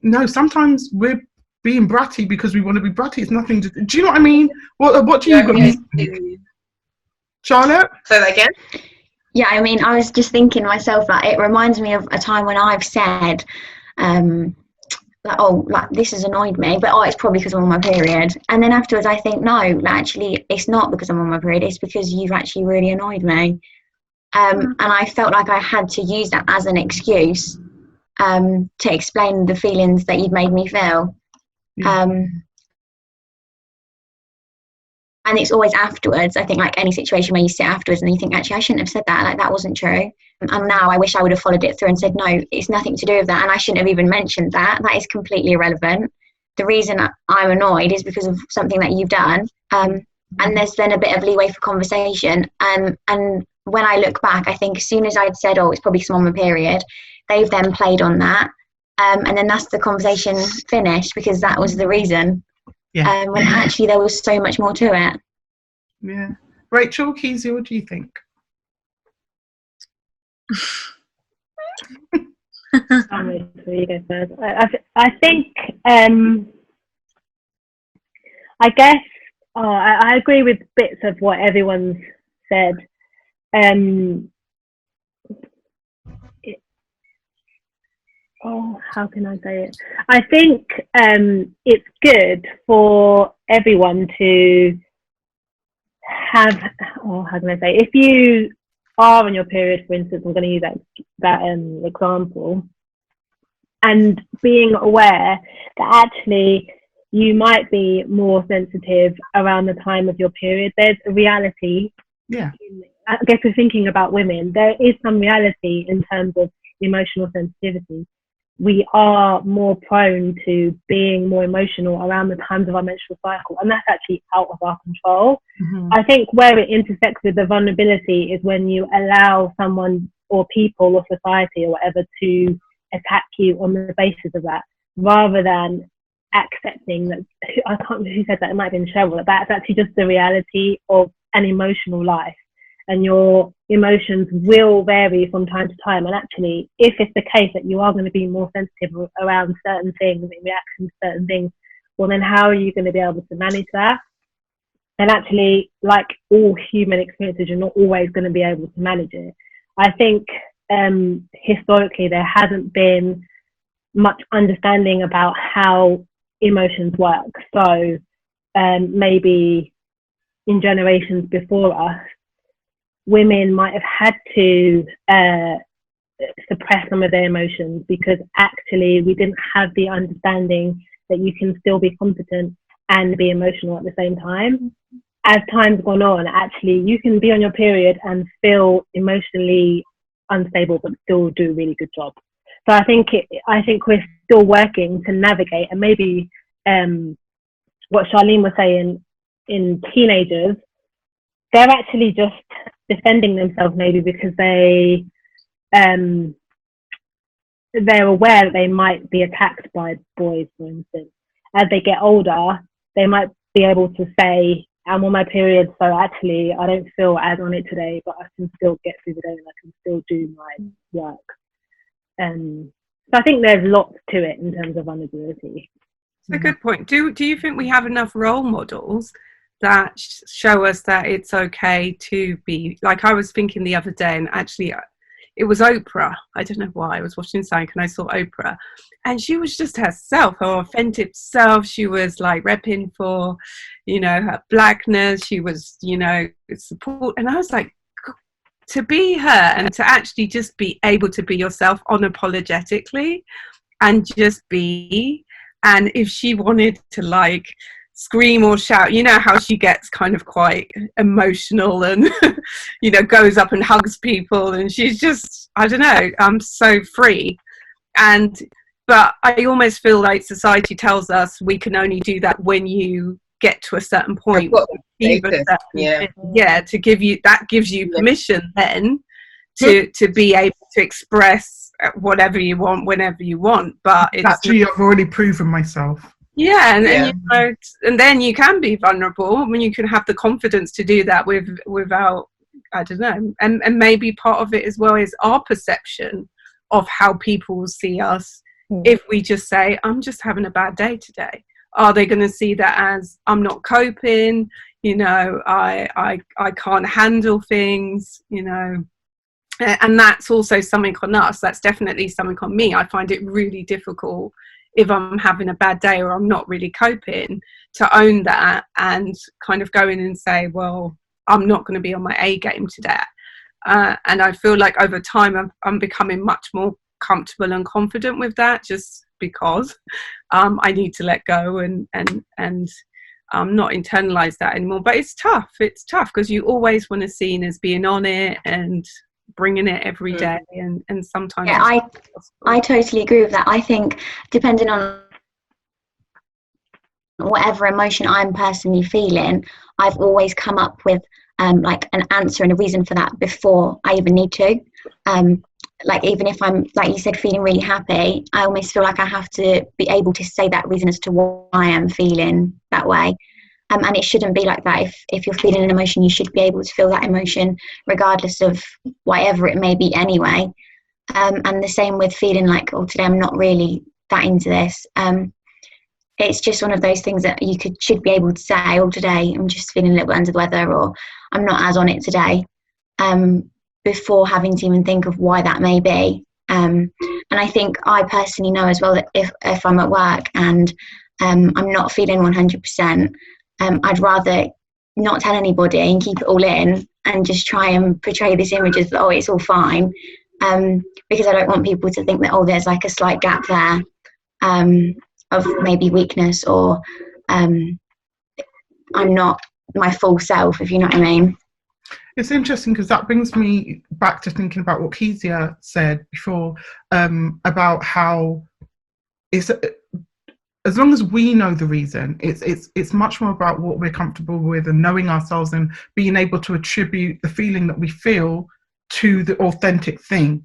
no, sometimes we're being bratty because we want to be bratty. It's nothing to, do you know what I mean? What do you guys think? Charlotte? Say that again? Yeah, I mean, I was just thinking myself, like, it reminds me of a time when I've said, like, oh, like, this has annoyed me, but it's probably because I'm on my period. And then afterwards I think, no, actually, it's not because I'm on my period, it's because you've actually really annoyed me. And I felt like I had to use that as an excuse to explain the feelings that you'd made me feel. And it's always afterwards, I think, like any situation where you sit afterwards and you think, actually, I shouldn't have said that, like, that wasn't true. And now I wish I would have followed it through and said, no, it's nothing to do with that, and I shouldn't have even mentioned that. That is completely irrelevant. The reason I'm annoyed is because of something that you've done. And there's then a bit of leeway for conversation. And when I look back, I think as soon as I'd said, oh, it's probably because I'm on my period, they've then played on that. And then that's the conversation finished, because that was the reason. Yeah. When actually there was so much more to it. Yeah. Rachel, Kezia, what do you think? I think, I guess, I agree with bits of what everyone's said. how can I say it? I think it's good for everyone to have, how can I say, if you are on your period, for instance, I'm going to use that example, and being aware that actually you might be more sensitive around the time of your period. There's a reality. Yeah. I guess we're thinking about women. There is some reality in terms of emotional sensitivity. We are more prone to being more emotional around the times of our menstrual cycle, and that's actually out of our control. Mm-hmm. I think where it intersects with the vulnerability is when you allow someone or people or society or whatever to attack you on the basis of that, rather than accepting that. I can't remember who said that, it might have been Cheryl, that that's actually just the reality of an emotional life, and your emotions will vary from time to time. And actually, if it's the case that you are going to be more sensitive around certain things, in reaction to certain things, well then how are you going to be able to manage that? And actually, like all human experiences, you're not always going to be able to manage it. I think historically there hasn't been much understanding about how emotions work. So maybe in generations before us, women might have had to suppress some of their emotions, because actually we didn't have the understanding that you can still be competent and be emotional at the same time. As time's gone on, actually you can be on your period and feel emotionally unstable but still do a really good job. So I think we're still working to navigate, and maybe what Charlene was saying, in teenagers, they're actually just defending themselves, maybe because they're aware that they might be attacked by boys, for instance. As they get older, they might be able to say, I'm on my period, so actually I don't feel as on it today, but I can still get through the day and I can still do my work. So I think there's lots to it in terms of vulnerability. It's a good point. Do you think we have enough role models that show us that it's okay to be, like, I was thinking the other day, and actually it was Oprah. I don't know why. I was watching something and I saw Oprah, and she was just herself, her authentic self. She was like repping for, her blackness. She was, support. And I was like, to be her and to actually just be able to be yourself unapologetically and just be. And if she wanted to like scream or shout, how she gets kind of quite emotional and goes up and hugs people, and she's just, I don't know, so free. But I almost feel like society tells us we can only do that when you get to a certain point, to give you, that gives you permission then to be able to express whatever you want whenever you want. But it's actually, I've already proven myself. And then you can be vulnerable. I mean, you can have the confidence to do that without, I don't know, and maybe part of it as well is our perception of how people see us. If we just say, I'm just having a bad day today, are they going to see that as I'm not coping? I can't handle things. And that's also something on us. That's definitely something on me. I find it really difficult if I'm having a bad day or I'm not really coping, to own that and kind of go in and say, well, I'm not going to be on my A game today. And I feel like over time I'm becoming much more comfortable and confident with that, just because I need to let go and not internalize that anymore. But it's tough because you always want to be seen as being on it and bringing it every day, and sometimes I totally agree with that. I think depending on whatever emotion I'm personally feeling, I've always come up with like an answer and a reason for that before I even need to. Like even if I'm, like you said, feeling really happy, I almost feel like I have to be able to say that reason as to why I am feeling that way. And it shouldn't be like that. If you're feeling an emotion, you should be able to feel that emotion regardless of whatever it may be anyway. And the same with feeling like, oh, today I'm not really that into this. It's just one of those things that you should be able to say, oh, today I'm just feeling a little bit under the weather, or I'm not as on it today. before having to even think of why that may be. And I think I personally know as well that if I'm at work and I'm not feeling 100%, I'd rather not tell anybody and keep it all in and just try and portray this image as, oh, it's all fine, because I don't want people to think that, oh, there's like a slight gap there of maybe weakness, or I'm not my full self, if you know what I mean. It's interesting because that brings me back to thinking about what Kezia said before, about how it's, as long as we know the reason, it's much more about what we're comfortable with and knowing ourselves and being able to attribute the feeling that we feel to the authentic thing.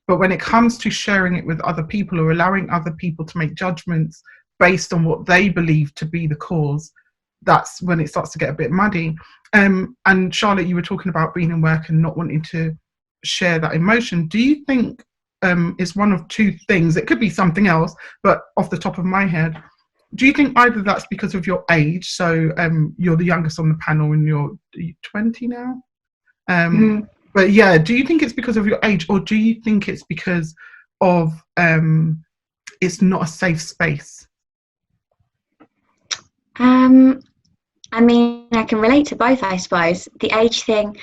But when it comes to sharing it with other people or allowing other people to make judgments based on what they believe to be the cause, that's when it starts to get a bit muddy. And Charlotte, you were talking about being in work and not wanting to share that emotion. Do you think it's one of two things? It could be something else, but off the top of my head, do you think either that's because of your age? So you're the youngest on the panel and you're 20 now? But yeah, do you think it's because of your age, or do you think it's because of it's not a safe space? I mean, I can relate to both, I suppose. The age thing,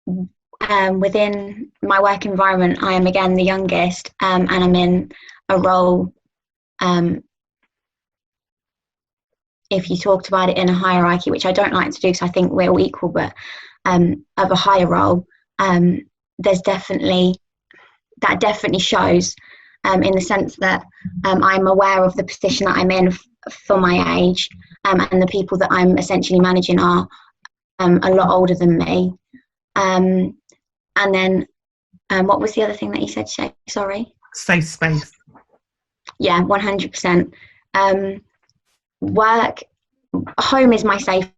within my work environment, I am again the youngest, and I'm in a role, if you talked about it in a hierarchy, which I don't like to do because I think we're all equal, but of a higher role, there's definitely shows in the sense that I'm aware of the position that I'm in for my age, and the people that I'm essentially managing are a lot older than me. And then what was the other thing that you said, Shae? Sorry? Safe space. Yeah, 100%. Home is my safe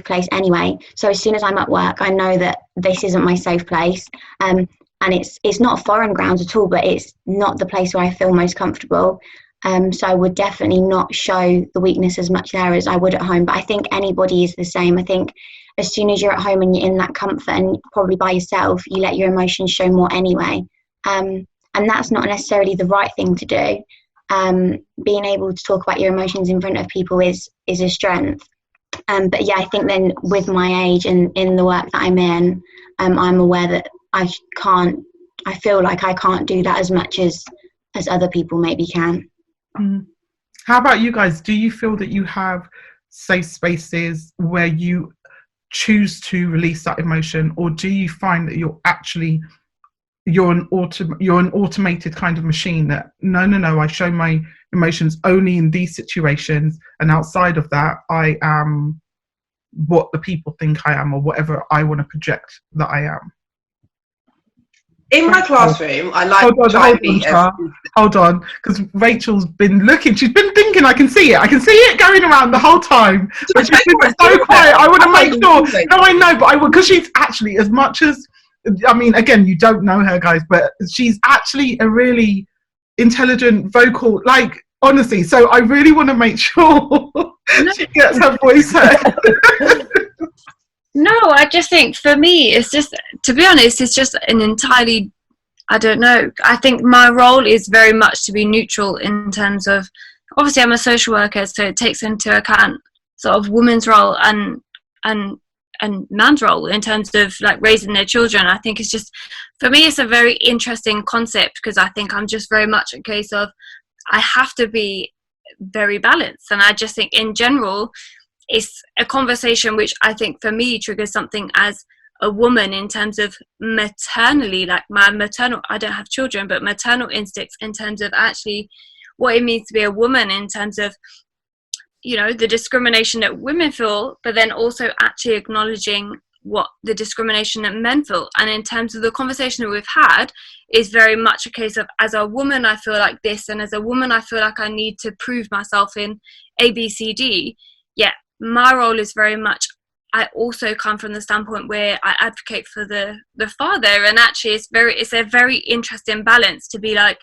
place anyway, so as soon as I'm at work I know that this isn't my safe place, and it's not foreign ground at all, but it's not the place where I feel most comfortable, so I would definitely not show the weakness as much there as I would at home. But I think anybody is the same. I think as soon as you're at home and you're in that comfort and probably by yourself, you let your emotions show more anyway, and that's not necessarily the right thing to do. Being able to talk about your emotions in front of people is a strength. But yeah, I think then with my age and in the work that I'm in, I'm aware that I feel like I can't do that as much as other people maybe can. How about you guys? Do you feel that you have safe spaces where you choose to release that emotion, or do you find that you're an automated kind of machine that no, I show my emotions only in these situations, and outside of that I am what the people think I am, or whatever I want to project that I am? In my classroom, I like hold on, because Rachel's been looking. She's been thinking. I can see it going around the whole time. But she's been so quiet. I want to make sure. No, I know, but I would, because she's actually, as much as, I mean, again, you don't know her, guys, but she's actually a really intelligent vocal, like, honestly. So I really want to make sure she gets her voice heard. No, I just think for me, it's just, to be honest, it's just an entirely, I don't know. I think my role is very much to be neutral in terms of, obviously I'm a social worker, so it takes into account sort of women's role and man's role in terms of like raising their children. I think it's just, for me, it's a very interesting concept, because I think I'm just very much a case of, I have to be very balanced. And I just think in general, it's a conversation which I think for me triggers something as a woman in terms of maternally, like my maternal, I don't have children, but maternal instincts in terms of actually what it means to be a woman, in terms of, you know, the discrimination that women feel, but then also actually acknowledging what the discrimination that men feel. And in terms of the conversation that we've had, is very much a case of, as a woman I feel like this, and as a woman I feel like I need to prove myself in ABCD. Yeah, my role is very much, I also come from the standpoint where I advocate for the father, and actually it's a very interesting balance to be like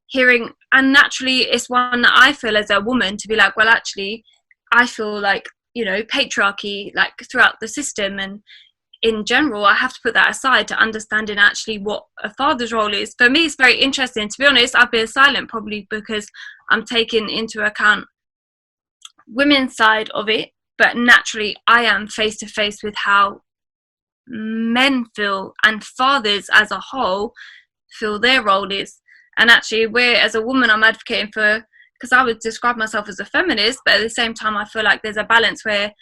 hearing, and naturally it's one that I feel as a woman to be like, well, actually I feel like you know, patriarchy like throughout the system, and in general I have to put that aside to understanding actually what a father's role is. For me, it's very interesting, to be honest. I've been silent probably because I'm taking into account women's side of it, but naturally I am face to face with how men feel and fathers as a whole feel their role is. And actually, where as a woman I'm advocating for, because I would describe myself as a feminist, but at the same time I feel like there's a balance where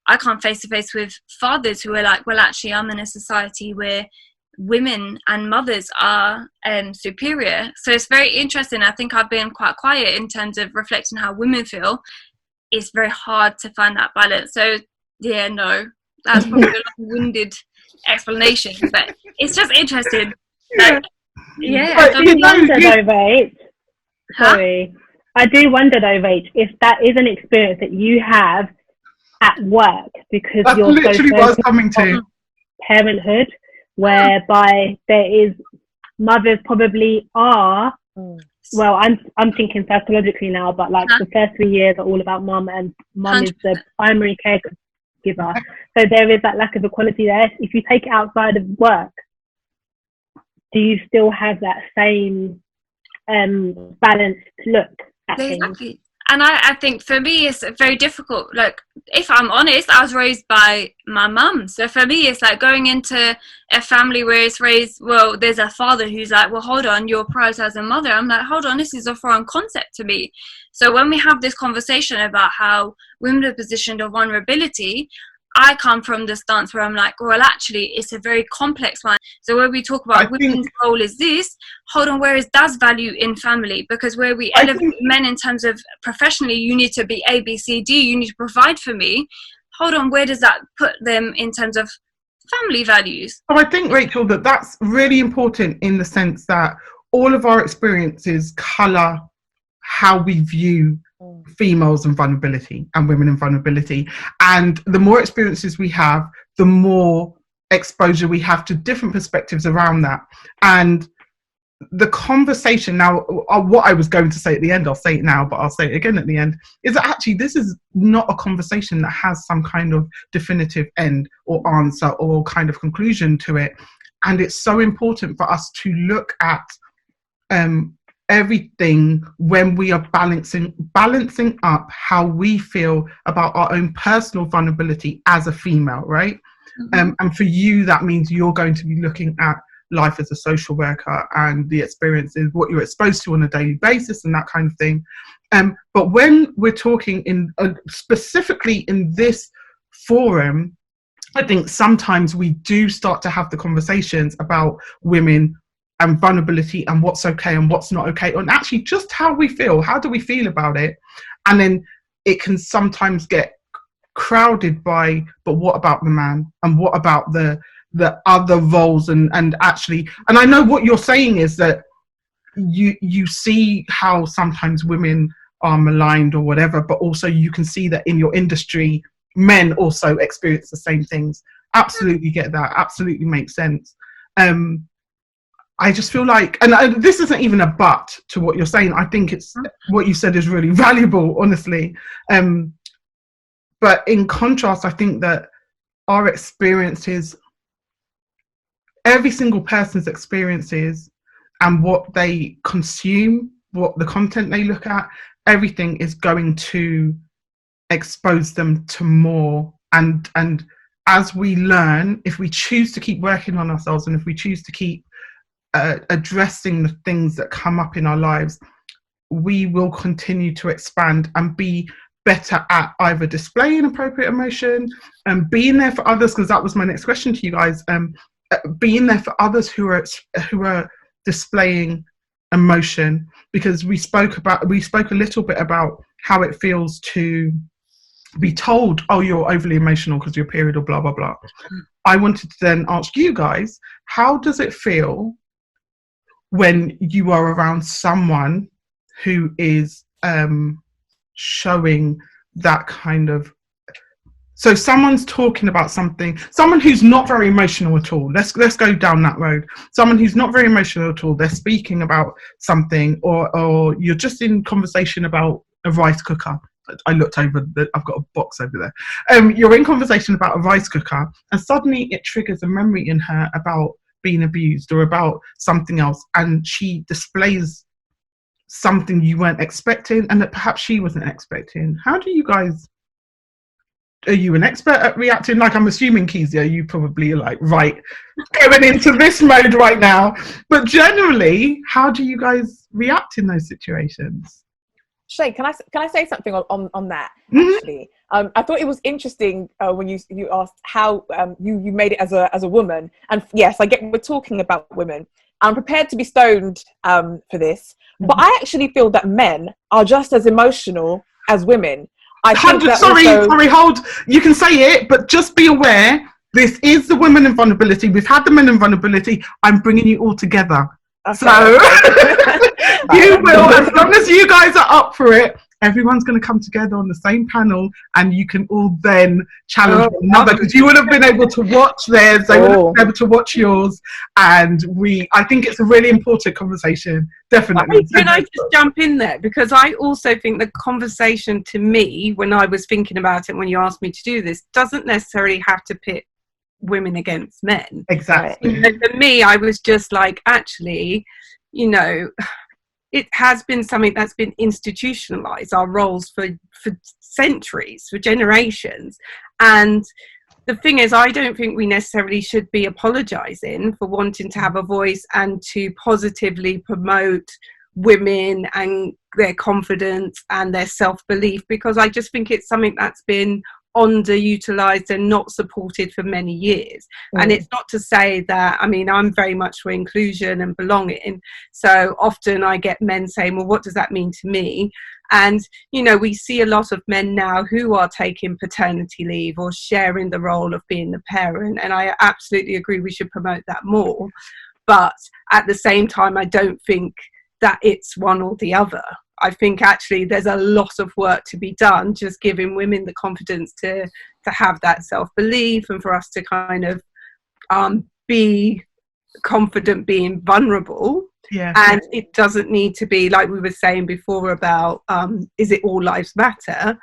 I come face to face with fathers who are like, well, actually I'm in a society where women and mothers are superior. So it's very interesting. I think I've been quite quiet in terms of reflecting how women feel. It's very hard to find that balance. So yeah, no, that's probably a long-winded explanation, but it's just interesting. Like, yeah, I do wonder though, Rach. Sorry, I do wonder though, Rach, if that is an experience that you have at work, because that's you're literally so what I was coming to. Parenthood, whereby there is mothers probably are. Well, I'm thinking psychologically now, but like the first 3 years are all about mum, and mum is the primary caregiver. So there is that lack of equality there. If you take it outside of work, do you still have that same balanced look at things? And I think for me it's very difficult. Like, if I'm honest, I was raised by my mum. So for me it's like going into a family where it's raised, well, there's a father who's like, well, hold on, you're prioritizing mother. I'm like, hold on, this is a foreign concept to me. So when we have this conversation about how women are positioned of vulnerability, I come from the stance where I'm like, well, actually, it's a very complex one. So where we talk about women's role is this, hold on, where is dad's value in family? Because where we elevate men in terms of professionally, you need to be A, B, C, D, you need to provide for me. Hold on, where does that put them in terms of family values? So I think, Rachel, that's really important in the sense that all of our experiences colour how we view females and vulnerability and women and vulnerability, and the more experiences we have, the more exposure we have to different perspectives around that. And the conversation now, what I was going to say at the end, I'll say it now, but I'll say it again at the end, is that actually this is not a conversation that has some kind of definitive end or answer or kind of conclusion to it. And it's so important for us to look at everything when we are balancing up how we feel about our own personal vulnerability as a female, right? And for you, that means you're going to be looking at life as a social worker and the experiences, what you're exposed to on a daily basis and that kind of thing. But when we're talking in specifically in this forum, I think sometimes we do start to have the conversations about women and vulnerability and what's okay and what's not okay, and actually just how we feel. How do we feel about it? And then it can sometimes get crowded by, but what about the man? And what about the other roles? And actually, and I know what you're saying is that you see how sometimes women are maligned or whatever, but also you can see that in your industry, men also experience the same things. Absolutely get that. Absolutely makes sense. I just feel like, and this isn't even a but to what you're saying. I think it's what you said is really valuable, honestly. But in contrast, I think that our experiences, every single person's experiences and what they consume, what the content they look at, everything is going to expose them to more. And as we learn, if we choose to keep working on ourselves and if we choose to keep addressing the things that come up in our lives, we will continue to expand and be better at either displaying appropriate emotion and being there for others, because that was my next question to you guys, being there for others who are displaying emotion, because we spoke a little bit about how it feels to be told, oh, you're overly emotional because your period or blah blah blah. I wanted to then ask you guys, how does it feel when you are around someone who is showing that kind of, so someone's talking about something, someone who's not very emotional at all, let's go down that road, someone who's not very emotional at all, they're speaking about something, or you're just in conversation about a rice cooker, I looked over, I've got a box over there. You're in conversation about a rice cooker, and suddenly it triggers a memory in her about being abused or about something else, and she displays something you weren't expecting and that perhaps she wasn't expecting. How do you guys, are you an expert at reacting? Like, I'm assuming, Kezia, you probably are like, right, going into this mode right now. But generally, how do you guys react in those situations? Shae, can I say something on that? Mm-hmm. Actually, I thought it was interesting when you asked how you made it as a woman. And yes, I get we're talking about women. I'm prepared to be stoned for this, but I actually feel that men are just as emotional as women. Sorry, hold. You can say it, but just be aware, this is the women in vulnerability. We've had the men in vulnerability. I'm bringing you all together. Okay. So you will, as long as you guys are up for it, everyone's going to come together on the same panel, and you can all then challenge one another, because you would have been able to watch theirs, they would have been able to watch yours, and I think it's a really important conversation, definitely. Can I just jump in there? Because I also think the conversation, to me, when I was thinking about it, when you asked me to do this, doesn't necessarily have to pit women against men. Exactly. You know, for me, I was just like, actually, you know, it has been something that's been institutionalized, our roles for centuries, for generations. And the thing is, I don't think we necessarily should be apologizing for wanting to have a voice and to positively promote women and their confidence and their self-belief, because I just think it's something that's been underutilized and not supported for many years. And it's not to say that, I mean, I'm very much for inclusion and belonging, so often I get men saying, well, what does that mean to me? And you know, we see a lot of men now who are taking paternity leave or sharing the role of being the parent, and I absolutely agree we should promote that more. But at the same time, I don't think that it's one or the other. I think actually there's a lot of work to be done, just giving women the confidence to have that self-belief, and for us to kind of be confident being vulnerable. Yeah. And it doesn't need to be, like we were saying before about, is it all lives matter?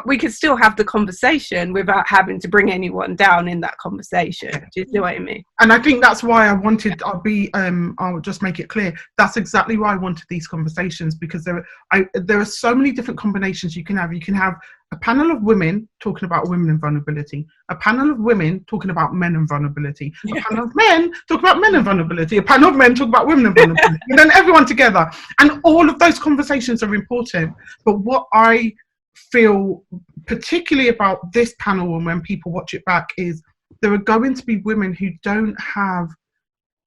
We could still have the conversation without having to bring anyone down in that conversation. Do you see what I mean? And I think that's why I'll just make it clear, that's exactly why I wanted these conversations, because there are so many different combinations you can have. You can have a panel of women talking about women in vulnerability, a panel of women talking about men in vulnerability, a panel of men talking about men in vulnerability, a panel of men talking about women in vulnerability, and then everyone together. And all of those conversations are important. But what I feel particularly about this panel, and when people watch it back, is there are going to be women who don't have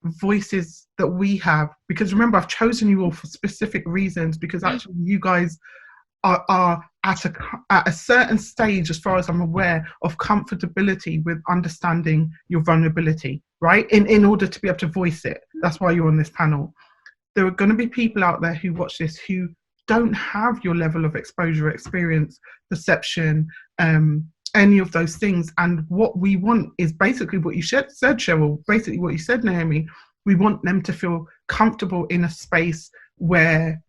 voices that we have, because remember, I've chosen you all for specific reasons, because actually you guys are at a certain stage, as far as I'm aware, of comfortability with understanding your vulnerability, right, in order to be able to voice it. That's why you're on this panel. There are going to be people out there who watch this who don't have your level of exposure, experience, perception, any of those things. And what we want is basically what you said, Cheryl, basically what you said, Naomi. We want them to feel comfortable in a space where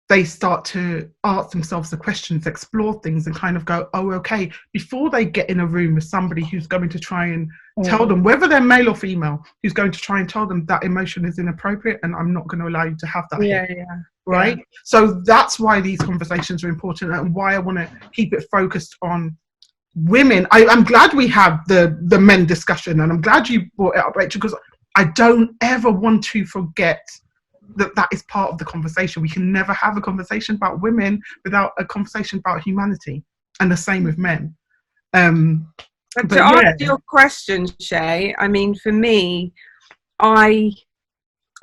they start to ask themselves the questions, explore things, and kind of go, oh, okay, before they get in a room with somebody who's going to try and tell them, whether they're male or female, who's going to try and tell them that emotion is inappropriate and I'm not going to allow you to have that. Right? Yeah. So that's why these conversations are important, and why I want to keep it focused on women. I'm glad we have the men discussion, and I'm glad you brought it up, Rachel, because I don't ever want to forget that is part of the conversation. We can never have a conversation about women without a conversation about humanity, and the same with men. But to answer your question, Shae, I mean, for me,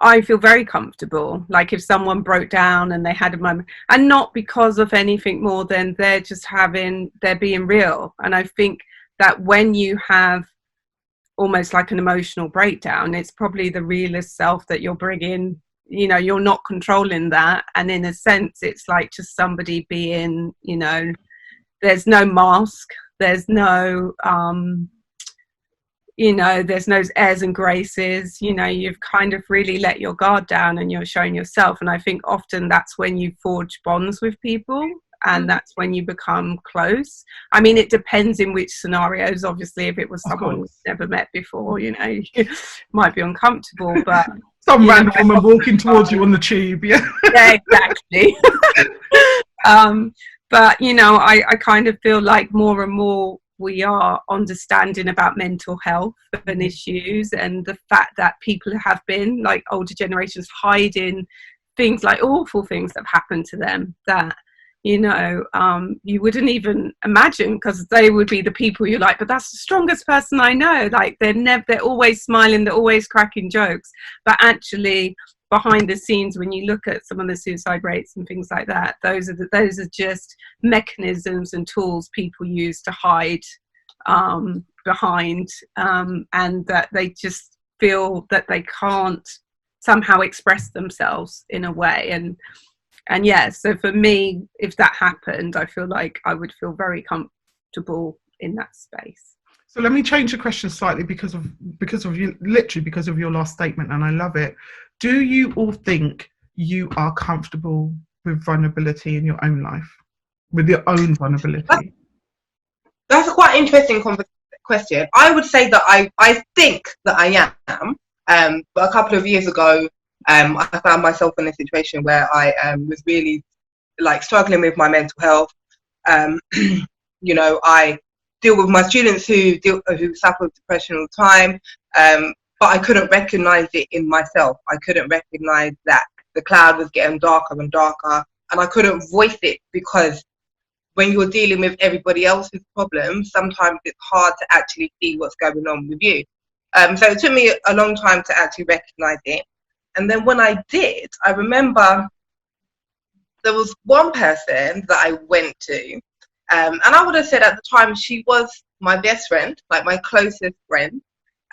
I feel very comfortable. Like if someone broke down and they had a moment, and not because of anything more than they're being real. And I think that when you have almost like an emotional breakdown, it's probably the realest self that you're bringing. You know, you're not controlling that. And in a sense, it's like just somebody being, you know, there's no mask, there's no, you know, there's no airs and graces. You know, you've kind of really let your guard down and you're showing yourself. And I think often that's when you forge bonds with people. and that's when you become close. I mean, it depends in which scenarios. Obviously, if it was someone you've never met before, you know, you might be uncomfortable, but some random woman walking towards you on the tube. Yeah, exactly. But you know, I kind of feel like more and more we are understanding about mental health and issues, and the fact that people have been, like older generations, hiding things, like awful things that have happened to them that, you know, you wouldn't even imagine, because they would be the people you're like, but that's the strongest person I know. Like they're always smiling, they're always cracking jokes, but actually behind the scenes, when you look at some of the suicide rates and things like that, those are just mechanisms and tools people use to hide behind, and that they just feel that they can't somehow express themselves in a way. And yeah, so for me, if that happened, I feel like I would feel very comfortable in that space. So let me change the question slightly because of you, literally because of your last statement, and I love it. Do you all think you are comfortable with vulnerability in your own life, with your own vulnerability? That's a quite interesting question. I would say that I think that I am. But a couple of years ago, I found myself in a situation where I was really like struggling with my mental health. You know, I deal with my students who suffer with depression all the time, but I couldn't recognize it in myself. I couldn't recognize that the cloud was getting darker and darker, and I couldn't voice it, because when you're dealing with everybody else's problems, sometimes it's hard to actually see what's going on with you. So it took me a long time to actually recognize it. And then when I did, I remember there was one person that I went to, and I would have said at the time she was my best friend, like my closest friend.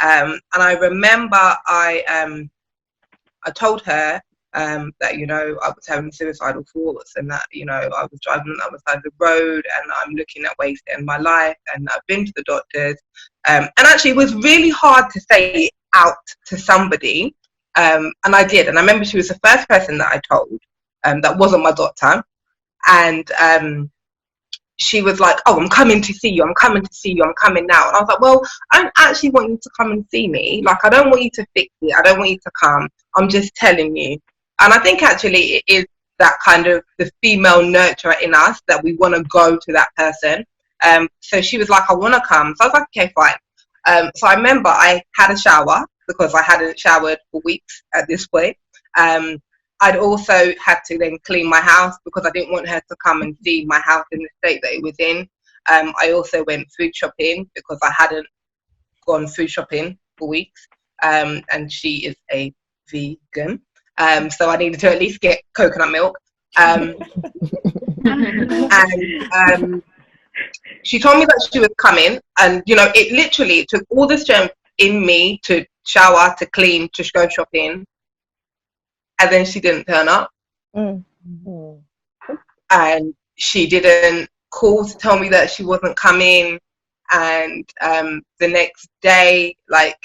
And I remember I told her that, you know, I was having suicidal thoughts, and that, you know, I was driving on the other side of the road and I'm looking at ways to end my life, and I've been to the doctors. And actually it was really hard to say it out to somebody. And I did. And I remember she was the first person that I told, that wasn't my doctor. And she was like, oh, I'm coming to see you. I'm coming to see you. I'm coming now. And I was like, well, I don't actually want you to come and see me. Like, I don't want you to fix it. I don't want you to come. I'm just telling you. And I think actually it is that kind of the female nurturer in us, that we want to go to that person. So she was like, I want to come. So I was like, okay, fine. So I remember I had a shower, because I hadn't showered for weeks at this point. I'd also had to then clean my house, because I didn't want her to come and see my house in the state that it was in. I also went food shopping, because I hadn't gone food shopping for weeks. And she is a vegan. So I needed to at least get coconut milk. And she told me that she was coming. And, you know, it literally took all the strength in me to shower, to clean, to go shopping. And then she didn't turn up. And she didn't call to tell me that she wasn't coming. And the next day, like,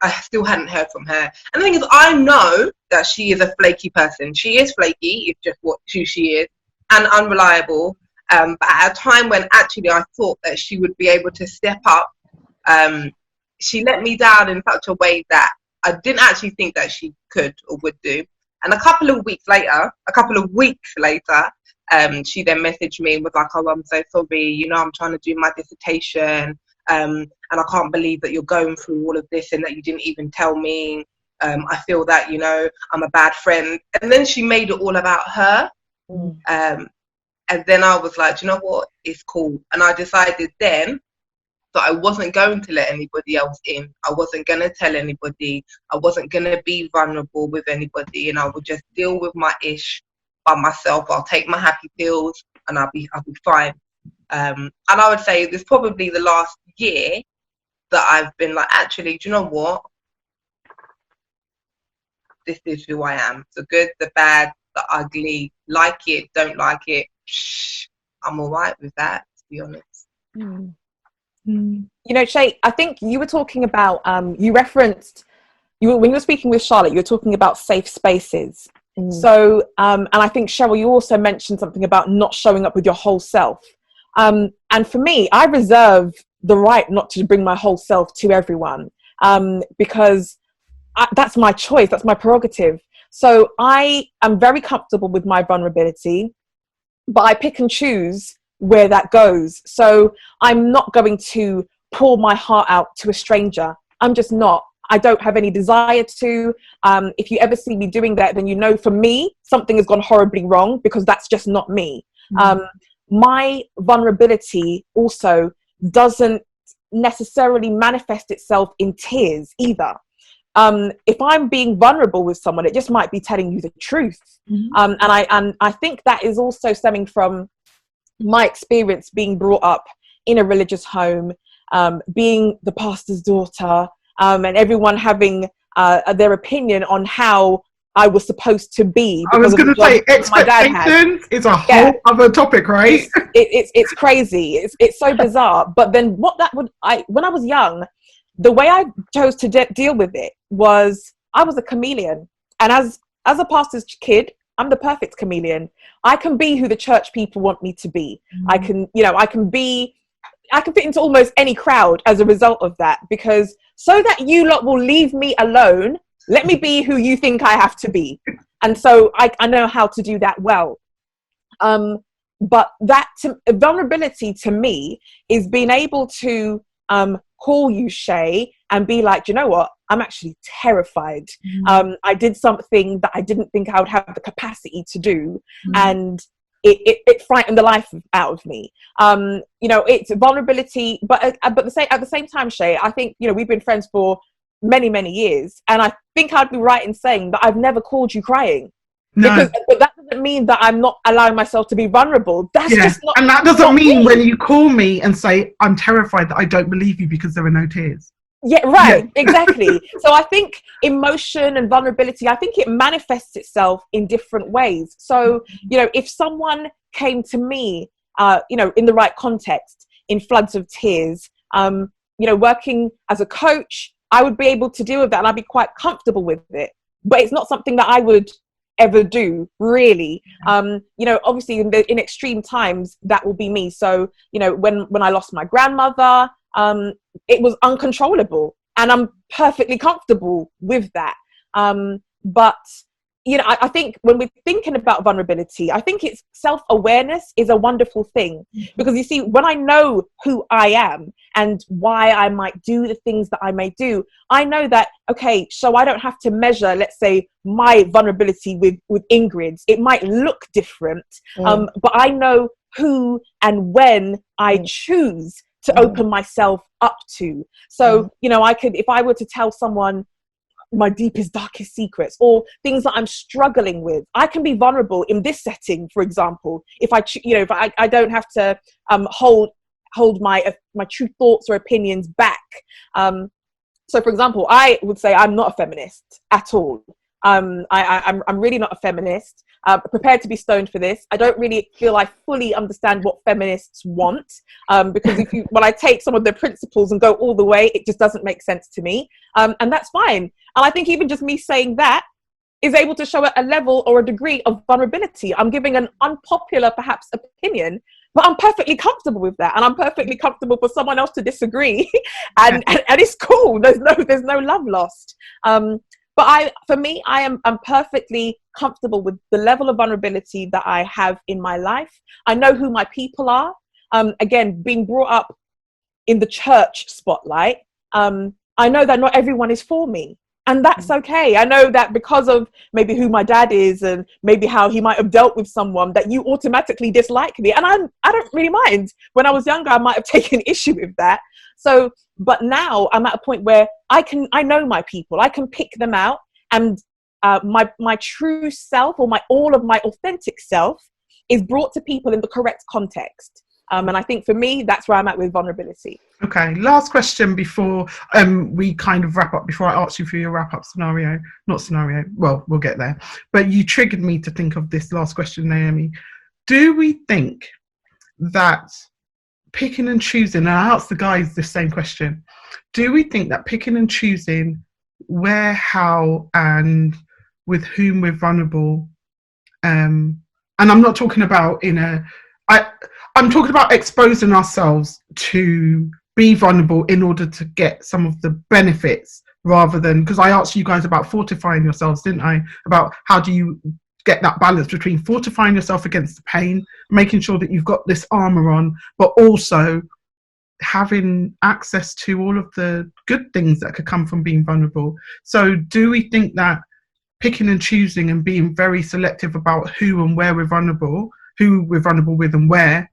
I still hadn't heard from her. And the thing is, I know that she is a flaky person. She is flaky, it's just who she is, and unreliable. But at a time when actually I thought that she would be able to step up, she let me down in such a way that I didn't actually think that she could or would do. And a couple of weeks later, she then messaged me and was like, oh, I'm so sorry, you know, I'm trying to do my dissertation, and I can't believe that you're going through all of this and that you didn't even tell me. I feel that, you know, I'm a bad friend. And then she made it all about her. And then I was like, you know what, it's cool. And I decided then that I wasn't going to let anybody else in. I wasn't going to tell anybody. I wasn't going to be vulnerable with anybody, and I would just deal with my ish by myself. I'll take my happy pills and I'll be fine. And I would say this probably the last year that I've been like, actually, do you know what? This is who I am. The good, the bad, the ugly, like it, don't like it. I'm all right with that, to be honest. You know, Shae, I think you were talking about, you referenced, when you were speaking with Charlotte, you were talking about safe spaces. So, and I think, Cheryl, you also mentioned something about not showing up with your whole self. And for me, I reserve the right not to bring my whole self to everyone, because that's my choice, that's my prerogative. So I am very comfortable with my vulnerability, but I pick and choose where that goes. So I'm not going to pour my heart out to a stranger. I'm just not. I don't have any desire to. If you ever see me doing that, then you know, for me, something has gone horribly wrong, because that's just not me. My vulnerability also doesn't necessarily manifest itself in tears either. If I'm being vulnerable with someone, it just might be telling you the truth. And I think that is also stemming from my experience being brought up in a religious home, being the pastor's daughter, and everyone having their opinion on how I was supposed to be. I was going to say, expectations is a whole other topic, right? It's crazy. It's so bizarre. But then when I was young, the way I chose to deal with it was I was a chameleon. And as a pastor's kid, I'm the perfect chameleon. I can be who the church people want me to be. I can fit into almost any crowd as a result of that, because so that you lot will leave me alone, let me be who you think I have to be. And so I know how to do that well. But vulnerability to me is being able to call you, Shae, and be like, you know what? I'm actually terrified. I did something that I didn't think I would have the capacity to do. And it frightened the life out of me. It's vulnerability, but at the same time, Shae, I think, we've been friends for many, many years. And I think I'd be right in saying that I've never called you crying. No. But that doesn't mean that I'm not allowing myself to be vulnerable. That's just not. And that doesn't mean when you call me and say, I'm terrified, that I don't believe you because there are no tears. Yeah, right. Yeah. Exactly. So I think emotion and vulnerability, I think it manifests itself in different ways. So, if someone came to me, in the right context, in floods of tears, working as a coach, I would be able to deal with that, and I'd be quite comfortable with it. But it's not something that I would ever do, really. Obviously in extreme times, that will be me. So, when I lost my grandmother, it was uncontrollable, and I'm perfectly comfortable with that. But I think when we're thinking about vulnerability, I think it's self-awareness is a wonderful thing, because you see, when I know who I am and why I might do the things that I may do, I know that, okay, so I don't have to measure, let's say, my vulnerability with Ingrid's. It might look different, but I know who and when I choose to open myself up to. So, if I were to tell someone my deepest, darkest secrets, or things that I'm struggling with, I can be vulnerable in this setting. For example, if I don't have to hold my true thoughts or opinions back. So, for example, I would say I'm not a feminist at all. I'm really not a feminist. Prepared to be stoned for this. I don't really feel I fully understand what feminists want, because when I take some of their principles and go all the way, it just doesn't make sense to me, and that's fine. And I think even just me saying that is able to show a level or a degree of vulnerability. I'm giving an unpopular, perhaps, opinion, but I'm perfectly comfortable with that, and I'm perfectly comfortable for someone else to disagree, and it's cool. There's no love lost. But I'm perfectly comfortable with the level of vulnerability that I have in my life. I know who my people are. Again, being brought up in the church spotlight, I know that not everyone is for me. And that's okay. I know that because of maybe who my dad is and maybe how he might have dealt with someone, that you automatically dislike me. And I don't really mind. When I was younger, I might have taken issue with that. So, but now I'm at a point where I know my people. I can pick them out, and my true self, or all of my authentic self, is brought to people in the correct context. And I think for me, that's where I'm at with vulnerability. Okay, last question before we kind of wrap up, before I ask you for your wrap-up scenario. Not scenario, well, we'll get there. But you triggered me to think of this last question, Naomi. Do we think that picking and choosing, and I asked the guys the same question, do we think that picking and choosing where, how, and with whom we're vulnerable. And I'm not talking about I'm talking about exposing ourselves to be vulnerable in order to get some of the benefits, rather than, because I asked you guys about fortifying yourselves, didn't I? About how do you get that balance between fortifying yourself against the pain, making sure that you've got this armor on, but also having access to all of the good things that could come from being vulnerable. So do we think that picking and choosing and being very selective about who and where we're vulnerable, who we're vulnerable with and where,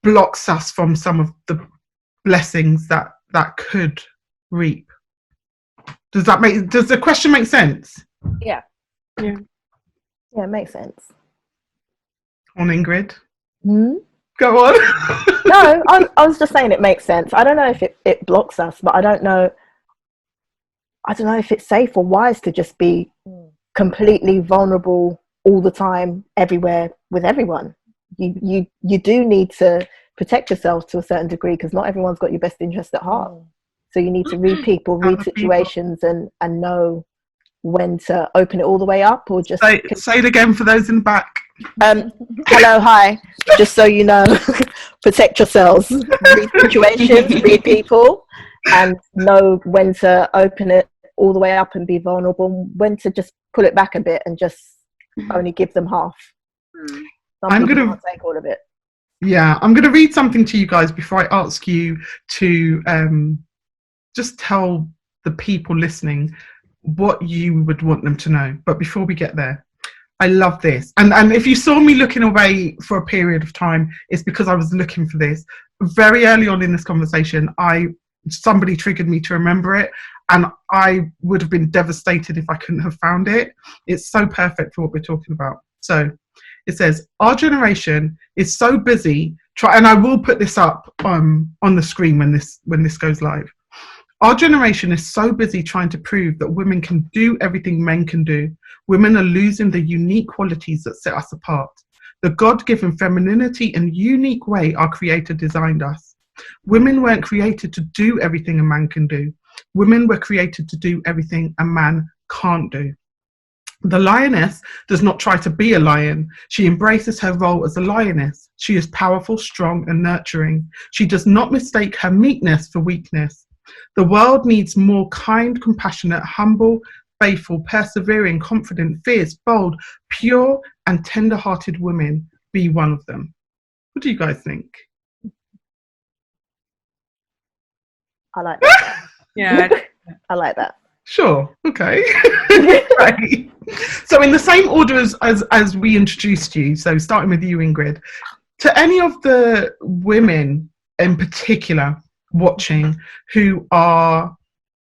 blocks us from some of the blessings that could reap? Does the question make sense? Yeah. Yeah, it makes sense. On Ingrid? Hmm? Go on. No, I was just saying it makes sense. I don't know if it blocks us, but I don't know if it's safe or wise to just be completely vulnerable all the time, everywhere, with everyone. You do need to protect yourself to a certain degree, because not everyone's got your best interest at heart. So you need to read people, read situations, and know when to open it all the way up, or just say it again for those in the back. Hello, hi. Just so you know, protect yourselves. Read situations, read people, and know when to open it all the way up and be vulnerable, when to just pull it back a bit and just only give them half. Some people can't take all of it. Yeah, I'm going to read something to you guys before I ask you to just tell the people listening what you would want them to know. But before we get there, I love this. And if you saw me looking away for a period of time, it's because I was looking for this. Very early on in this conversation, somebody triggered me to remember it, and I would have been devastated if I couldn't have found it. It's so perfect for what we're talking about. So it says, our generation is so busy and I will put this up on the screen when this goes live. Our generation is so busy trying to prove that women can do everything men can do. Women are losing the unique qualities that set us apart. The God-given femininity and unique way our Creator designed us. Women weren't created to do everything a man can do. Women were created to do everything a man can't do. The lioness does not try to be a lion. She embraces her role as a lioness. She is powerful, strong, and nurturing. She does not mistake her meekness for weakness. The world needs more kind, compassionate, humble, faithful, persevering, confident, fierce, bold, pure, and tender-hearted women. Be one of them. What do you guys think? I like that. Yeah. I like that. Sure. Okay. Right. So in the same order as we introduced you, so starting with you, Ingrid, to any of the women in particular watching who are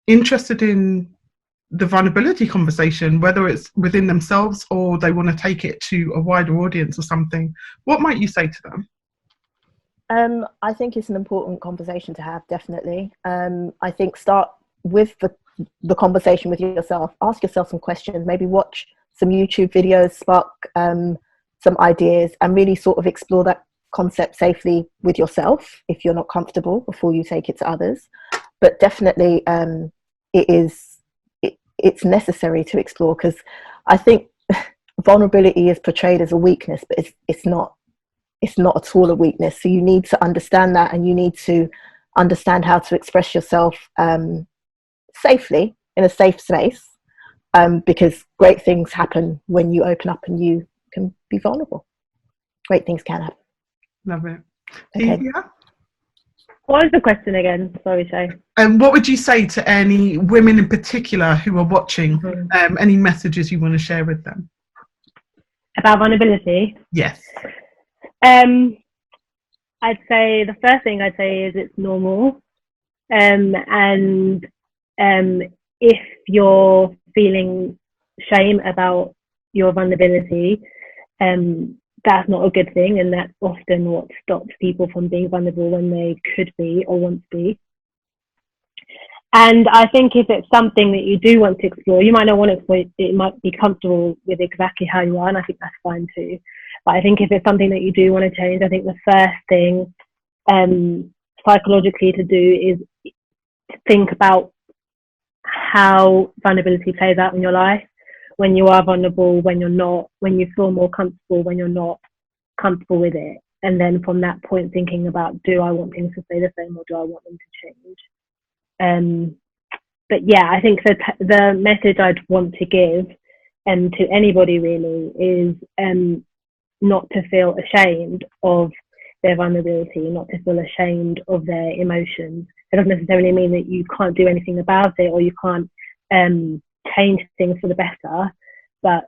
interested in the vulnerability conversation, whether it's within themselves or they want to take it to a wider audience or something, what might you say to them? I think it's an important conversation to have, definitely. I think start with the conversation with yourself. Ask yourself some questions, maybe watch some YouTube videos, spark some ideas, and really sort of explore that concept safely with yourself if you're not comfortable before you take it to others. But definitely it's necessary to explore, because I think vulnerability is portrayed as a weakness, but it's not at all a weakness. So you need to understand that, and you need to understand how to express yourself safely in a safe space, because great things happen when you open up and you can be vulnerable. Great things can happen. Love it. Okay. Yeah. What was the question again? Sorry, Shae. And what would you say to any women in particular who are watching? Any messages you want to share with them? About vulnerability? Yes. I'd say the first thing I'd say is it's normal. And if you're feeling shame about your vulnerability, that's not a good thing, and that's often what stops people from being vulnerable when they could be or want to be. And I think if it's something that you do want to explore, you might not want to explore it, it might be comfortable with exactly how you are, and I think that's fine too. But I think if it's something that you do want to change, I think the first thing psychologically to do is to think about how vulnerability plays out in your life. When you are vulnerable, when you're not, when you feel more comfortable, when you're not comfortable with it. And then from that point, thinking about, do I want things to stay the same or do I want them to change? But yeah, I think that the message I'd want to give to anybody really is not to feel ashamed of their vulnerability, not to feel ashamed of their emotions. It doesn't necessarily mean that you can't do anything about it or you can't change things for the better, but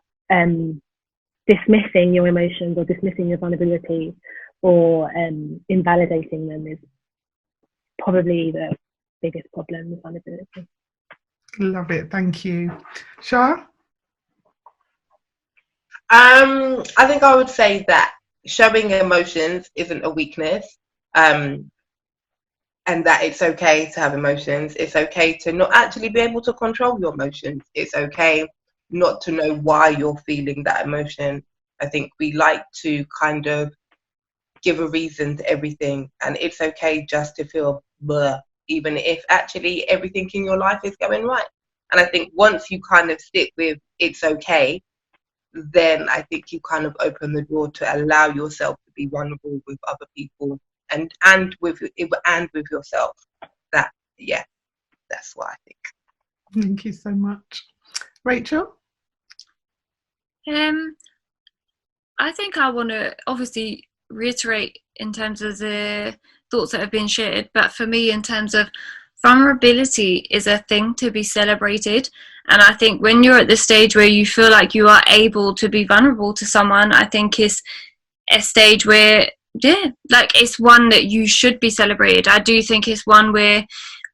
dismissing your emotions or dismissing your vulnerability or invalidating them is probably the biggest problem with vulnerability. Love it, thank you. Shae? I think I would say that showing emotions isn't a weakness, and that it's okay to have emotions. It's okay to not actually be able to control your emotions. It's okay not to know why you're feeling that emotion. I think we like to kind of give a reason to everything, and it's okay just to feel blah, even if actually everything in your life is going right. And I think once you kind of stick with it's okay, then I think you kind of open the door to allow yourself to be vulnerable with other people and with yourself. That, yeah, that's what I think. Thank you so much. Rachel? I think I want to obviously reiterate in terms of the thoughts that have been shared, but for me, in terms of vulnerability is a thing to be celebrated. And I think when you're at the stage where you feel like you are able to be vulnerable to someone, I think it's a stage where, yeah, like it's one that you should be celebrated. I do think it's one where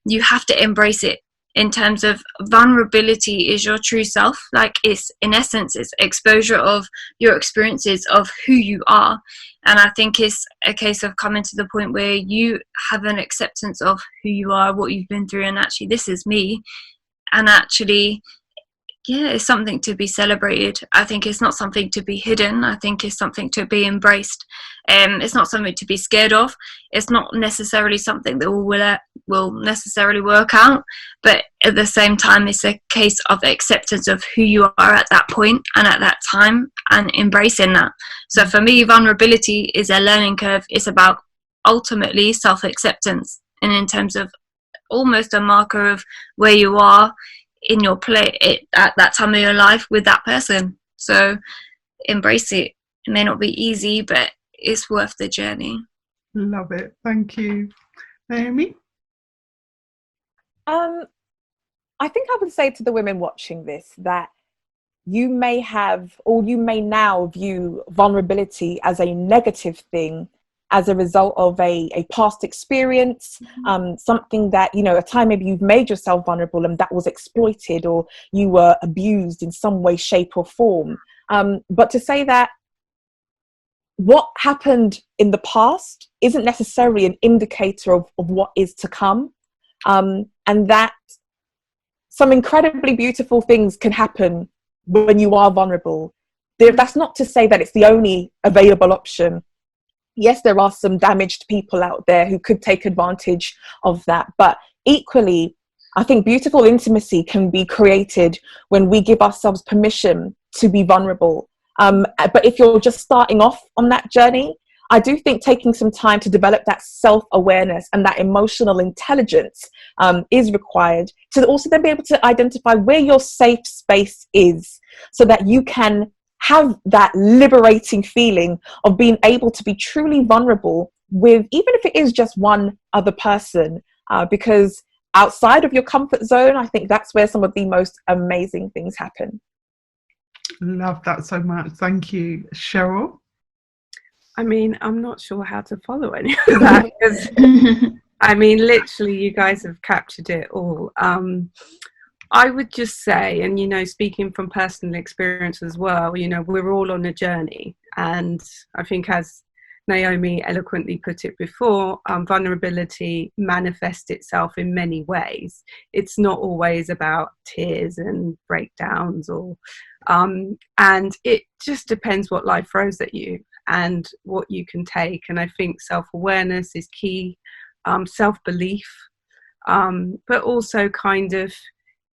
you have to embrace it. In terms of vulnerability is your true self. Like it's, in essence, it's exposure of your experiences of who you are. And I think it's a case of coming to the point where you have an acceptance of who you are, what you've been through, and actually this is me. And actually, yeah, it's something to be celebrated. I think it's not something to be hidden. I think it's something to be embraced. It's not something to be scared of. It's not necessarily something that will necessarily work out. But at the same time, it's a case of acceptance of who you are at that point and at that time and embracing that. So for me, vulnerability is a learning curve. It's about ultimately self-acceptance, and in terms of almost a marker of where you are in your play at that time of your life with that person. So embrace it. It may not be easy, but it's worth the journey. Love it, thank you. Naomi? I think I would say to the women watching this that you may have, or you may now view vulnerability as a negative thing as a result of a past experience, something that, you know, a time maybe you've made yourself vulnerable and that was exploited, or you were abused in some way, shape or form. But to say that what happened in the past isn't necessarily an indicator of what is to come, and that some incredibly beautiful things can happen when you are vulnerable. That's not to say that it's the only available option. Yes, there are some damaged people out there who could take advantage of that. But equally, I think beautiful intimacy can be created when we give ourselves permission to be vulnerable. But if you're just starting off on that journey, I do think taking some time to develop that self-awareness and that emotional intelligence is required to also then be able to identify where your safe space is, so that you can have that liberating feeling of being able to be truly vulnerable with, even if it is just one other person, because outside of your comfort zone, I think that's where some of the most amazing things happen. Love that so much, thank you. Cheryl? I mean, I'm not sure how to follow any of that, because I mean, literally, you guys have captured it all. I would just say, and, you know, speaking from personal experience as well, you know, we're all on a journey. And I think, as Naomi eloquently put it before, vulnerability manifests itself in many ways. It's not always about tears and breakdowns, or and it just depends what life throws at you and what you can take. And I think self-awareness is key, self-belief, but also kind of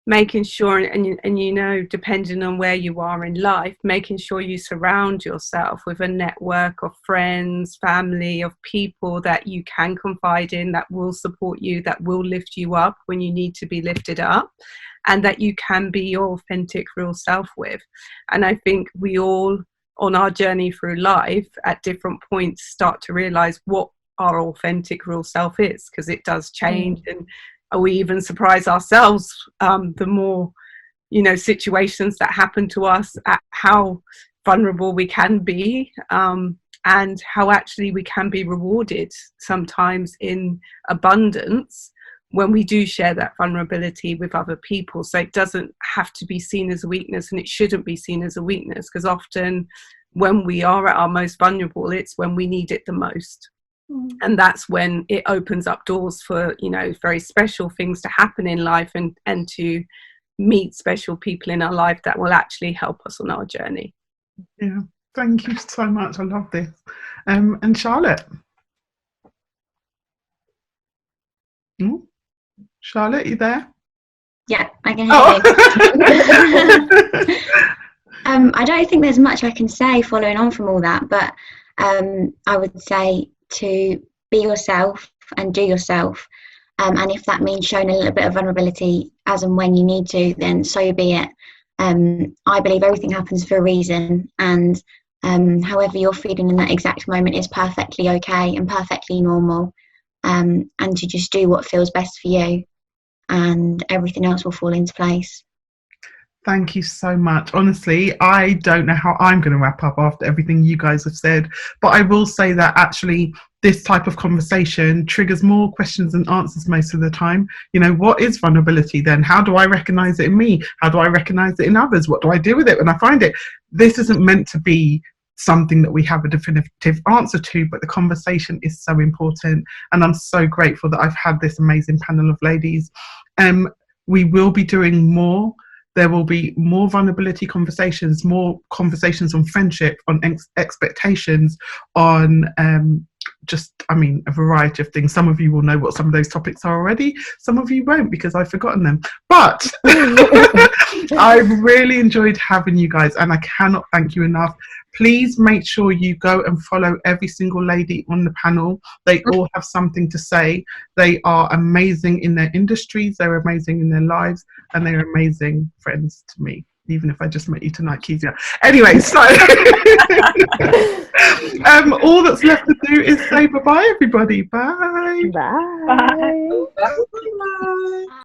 making sure, and you know, depending on where you are in life, making sure you surround yourself with a network of friends, family, of people that you can confide in, that will support you, that will lift you up when you need to be lifted up, and that you can be your authentic, real self with. And I think we all, on our journey through life, at different points start to realize what our authentic, real self is, because it does change. And we even surprise ourselves the more, you know, situations that happen to us, at how vulnerable we can be, and how actually we can be rewarded sometimes in abundance when we do share that vulnerability with other people. So it doesn't have to be seen as a weakness, and it shouldn't be seen as a weakness, because often when we are at our most vulnerable, it's when we need it the most. And that's when it opens up doors for, you know, very special things to happen in life, and to meet special people in our life that will actually help us on our journey. Yeah, thank you so much. I love this. And Charlotte? Charlotte, you there? Yeah, I can hear you. I don't think there's much I can say following on from all that, but I would say to be yourself and do yourself, and if that means showing a little bit of vulnerability as and when you need to, then so be it. I believe everything happens for a reason, and however you're feeling in that exact moment is perfectly okay and perfectly normal, and to just do what feels best for you, and everything else will fall into place. Thank you so much. Honestly, I don't know how I'm going to wrap up after everything you guys have said, but I will say that actually this type of conversation triggers more questions than answers most of the time. You know, what is vulnerability then? How do I recognize it in me? How do I recognize it in others? What do I do with it when I find it? This isn't meant to be something that we have a definitive answer to, but the conversation is so important, and I'm so grateful that I've had this amazing panel of ladies. We will be doing more. There will be more vulnerability conversations, more conversations on friendship, on expectations, on a variety of things. Some of you will know what some of those topics are already. Some of you won't, because I've forgotten them. But I've really enjoyed having you guys, and I cannot thank you enough. Please make sure you go and follow every single lady on the panel. They all have something to say. They are amazing in their industries, they're amazing in their lives, and they're amazing friends to me, even if I just met you tonight, Kezia. Anyway, so all that's left to do is say bye-bye, everybody. Bye. Bye. Bye.